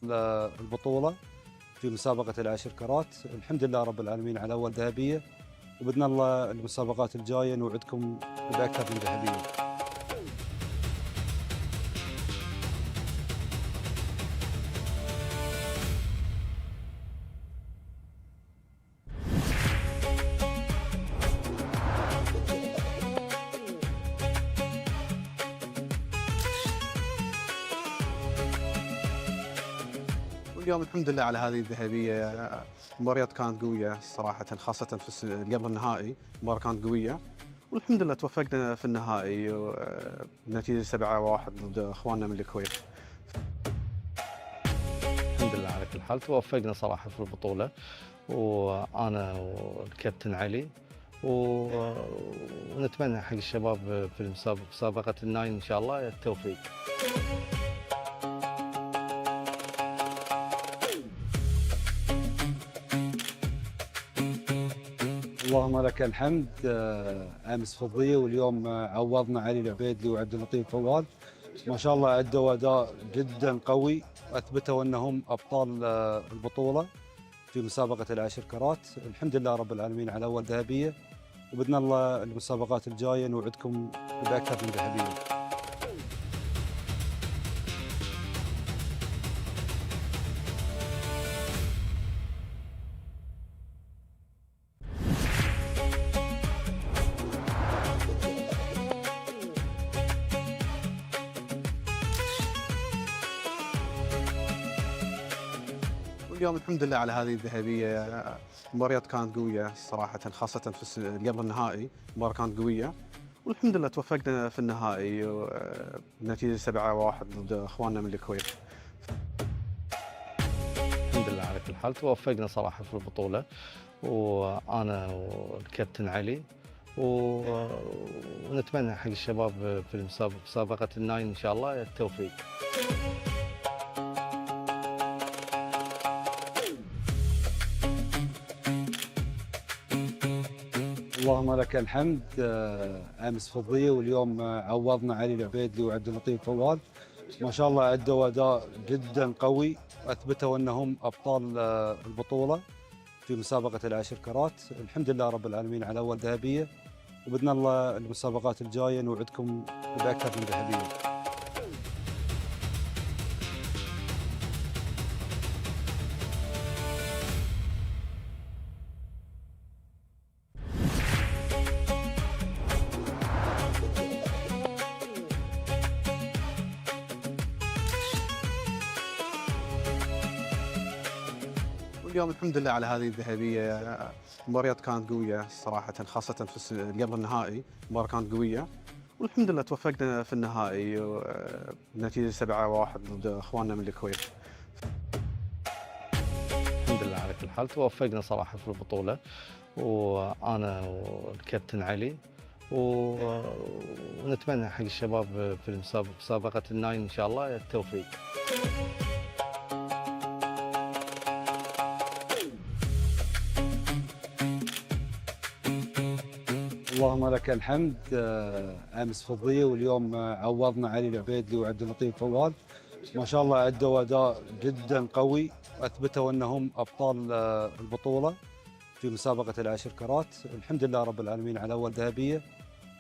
البطولة في مسابقة العشر كرات. الحمد لله رب العالمين على أول ذهبية، وبإذن الله المسابقات الجاية نوعدكم بأكثر من ذهبية. واليوم الحمد لله على هذه الذهبيه. المباريات كانت قويه صراحه، خاصه في قبل النهائي المباراه كانت قويه، والحمد لله توفقنا في النهائي بنتيجه 7-1 ضد اخواننا من الكويت. الحمد لله على كل حال، توفقنا صراحة في البطولة، وأنا والكابتن علي، ونتمنى حق الشباب في مسابقة الناين إن شاء الله التوفيق. اللهم لك الحمد. امس فضيه واليوم عوضنا علي العبيدلي وعبد اللطيف فوال. ما شاء الله ادوا اداء جدا قوي، واثبتوا انهم ابطال البطوله في مسابقه العشر كرات. الحمد لله رب العالمين على اول ذهبيه، وباذن الله المسابقات الجايه نوعدكم باكثر من ذهبيه. واليوم الحمد لله على هذه الذهبيه. المباريات كانت قويه صراحه، خاصه في قبل النهائي المباراه كانت قويه، والحمد لله توفقنا في النهائي بنتيجه 7-1 ضد اخواننا من الكويت. الحمد لله على كل حال، توفقنا صراحة في البطولة، وأنا والكابتن علي، ونتمنى حق الشباب في مسابقة الناين إن شاء الله التوفيق. اللهم لك الحمد. امس فضيه واليوم عوضنا علي العبيدلي وعبد اللطيف فوال. ما شاء الله ادوا اداء جدا قوي، واثبتوا انهم ابطال البطوله في مسابقه العشر كرات. الحمد لله رب العالمين على اول ذهبيه، وباذن الله المسابقات الجايه نوعدكم باكثر من ذهبيه. واليوم الحمد لله على هذه الذهبيه. المباريات كانت قويه صراحه، خاصه في قبل النهائي المباراه كانت قويه، والحمد لله توفقنا في النهائي بنتيجه 7-1 ضد اخواننا من الكويت. الحمد لله على كل حال، توفقنا صراحة في البطولة، وأنا والكابتن علي، ونتمنى حق الشباب في مسابقة الناين إن شاء الله التوفيق. اللهم لك الحمد. امس فضيه واليوم عوضنا علي العبيدلي وعبد اللطيف فوال. ما شاء الله ادوا اداء جدا قوي، واثبتوا انهم ابطال البطوله في مسابقه العشر كرات. الحمد لله رب العالمين على اول ذهبيه،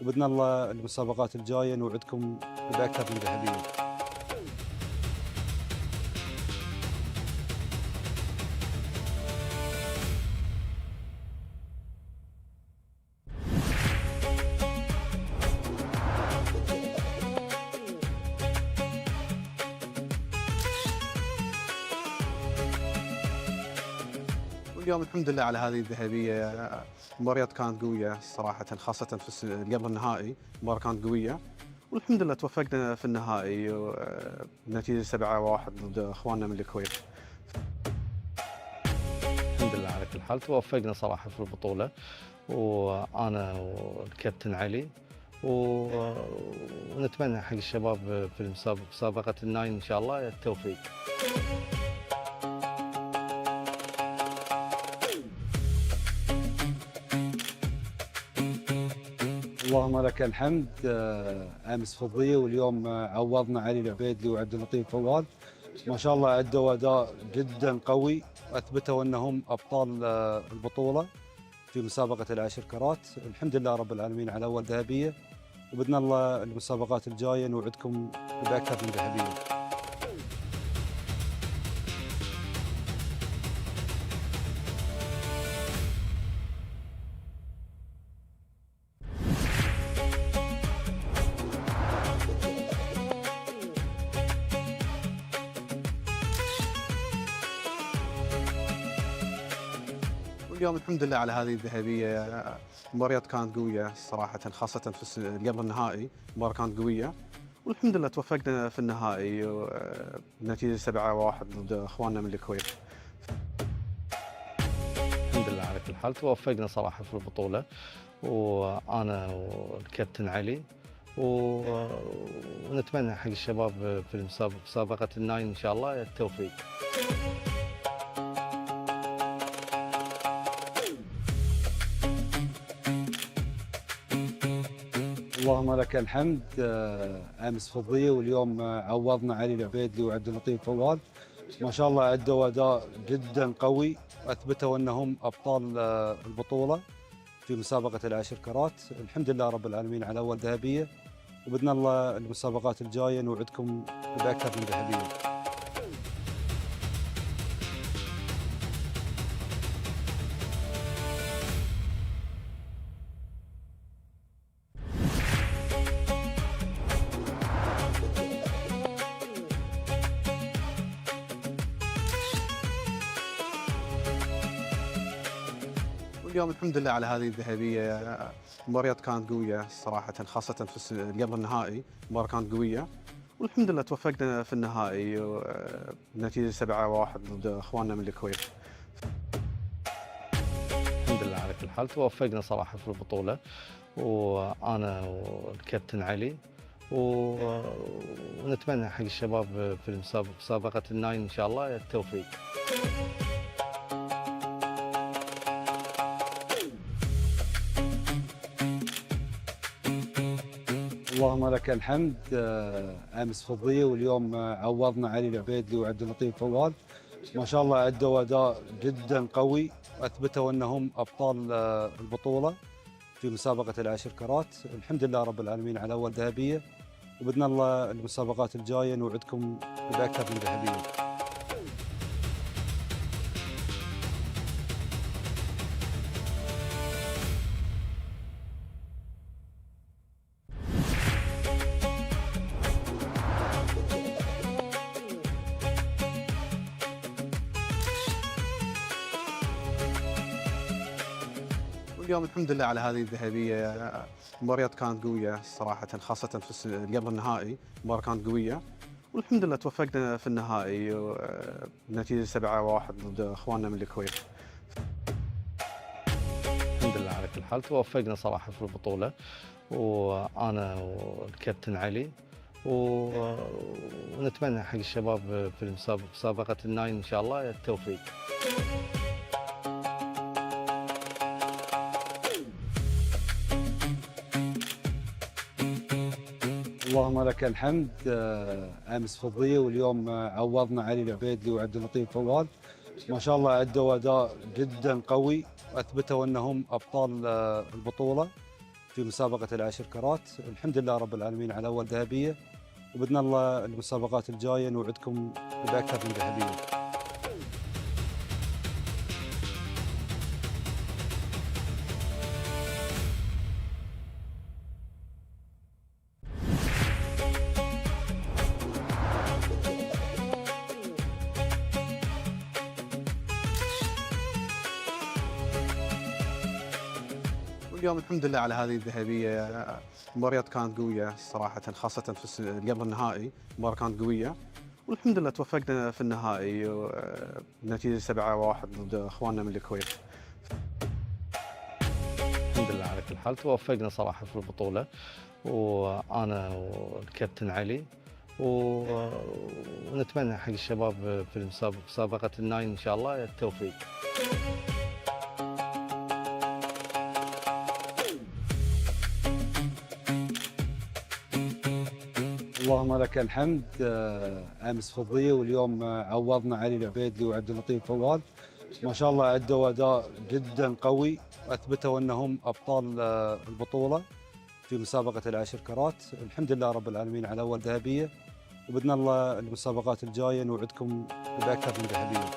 وباذن الله المسابقات الجايه نوعدكم باكثر من ذهبيه. واليوم الحمد لله على هذه الذهبيه. المباريات كانت قويه صراحه، خاصه في قبل النهائي المباراه كانت قويه، والحمد لله توفقنا في النهائي بنتيجه 7-1 ضد اخواننا من الكويت. الحمد لله على كل حال، توفقنا صراحة في البطولة، وأنا والكابتن علي، ونتمنى حق الشباب في مسابقة الناين إن شاء الله التوفيق. اللهم لك الحمد. امس فضيه واليوم عوضنا علي العبيدلي وعبد اللطيف فوال. ما شاء الله ادوا اداء جدا قوي، واثبتوا انهم ابطال البطوله في مسابقه العشر كرات. الحمد لله رب العالمين على اول ذهبيه، وباذن الله المسابقات الجايه نوعدكم باكثر من ذهبيه. واليوم الحمد لله على هذه الذهبيه. المباريات كانت قويه صراحه، خاصه في قبل النهائي المباراه كانت قويه، والحمد لله توفقنا في النهائي بنتيجه 7-1 ضد اخواننا من الكويت. الحمد لله على كل حال، توفقنا صراحة في البطولة، وأنا والكابتن علي، ونتمنى حق الشباب في مسابقة الناين إن شاء الله التوفيق. اللهم لك الحمد. امس فضيه واليوم عوضنا علي العبيدلي وعبد اللطيف فواد. ما شاء الله ادوا اداء جدا قوي، اثبتوا انهم ابطال البطوله في مسابقه العشر كرات. الحمد لله رب العالمين على اول ذهبيه، وباذن الله المسابقات الجايه نوعدكم باكثر من ذهبيه. واليوم الحمد لله على هذه الذهبيه. المباريات كانت قويه صراحه، خاصه في قبل النهائي المباراه كانت قويه، والحمد لله توفقنا في النهائي بنتيجه 7-1 ضد اخواننا من الكويت. الحمد لله على كل حال، توفقنا صراحة في البطولة، وأنا والكابتن علي، ونتمنى حق الشباب في مسابقة الناين إن شاء الله التوفيق. اللهم لك الحمد. امس فضيه واليوم عوضنا علي العبيدلي وعبد اللطيف فواد. ما شاء الله ادوا اداء جدا قوي، اثبتوا انهم ابطال البطوله في مسابقه العشر كرات. الحمد لله رب العالمين على اول ذهبيه، وباذن الله المسابقات الجايه نوعدكم باكثر من ذهبيه. واليوم الحمد لله على هذه الذهبيه. المباريات كانت قويه صراحه، خاصه في قبل النهائي المباراه كانت قويه، والحمد لله توفقنا في النهائي بنتيجه 7-1 ضد اخواننا من الكويت. الحمد لله على كل حال، توفقنا صراحة في البطولة، وأنا والكابتن علي، ونتمنى حق الشباب في مسابقة الناين إن شاء الله التوفيق. اللهم لك الحمد. امس فضيه واليوم عوضنا علي العبيدلي وعبد اللطيف فواد. ما شاء الله ادوا اداء جدا قوي، اثبتوا انهم ابطال البطوله في مسابقه العشر كرات. الحمد لله رب العالمين على اول ذهبيه، وباذن الله المسابقات الجايه نوعدكم باكثر من ذهبيه. واليوم الحمد لله على هذه الذهبيه. المباريات كانت قويه صراحه، خاصه في قبل النهائي المباراه كانت قويه، والحمد لله توفقنا في النهائي بنتيجه 7-1 ضد اخواننا من الكويت. الحمد لله على كل حال، توفقنا صراحة في البطولة، وأنا والكابتن علي، ونتمنى حق الشباب في مسابقة الناين إن شاء الله التوفيق. اللهم لك الحمد. امس فضيه واليوم عوضنا علي العبيدلي وعبد اللطيف فواد. ما شاء الله ادوا اداء جدا قوي، اثبتوا انهم ابطال البطوله في مسابقه العشر كرات. الحمد لله رب العالمين على اول ذهبيه، وباذن الله المسابقات الجايه نوعدكم باكثر من ذهبيه.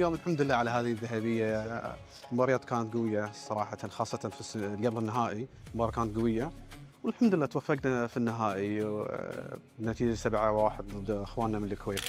واليوم الحمد لله على هذه الذهبيه. المباريات كانت قويه صراحه، خاصه في قبل النهائي المباراه كانت قويه، والحمد لله توفقنا في النهائي بنتيجه 7-1 ضد اخواننا من الكويت.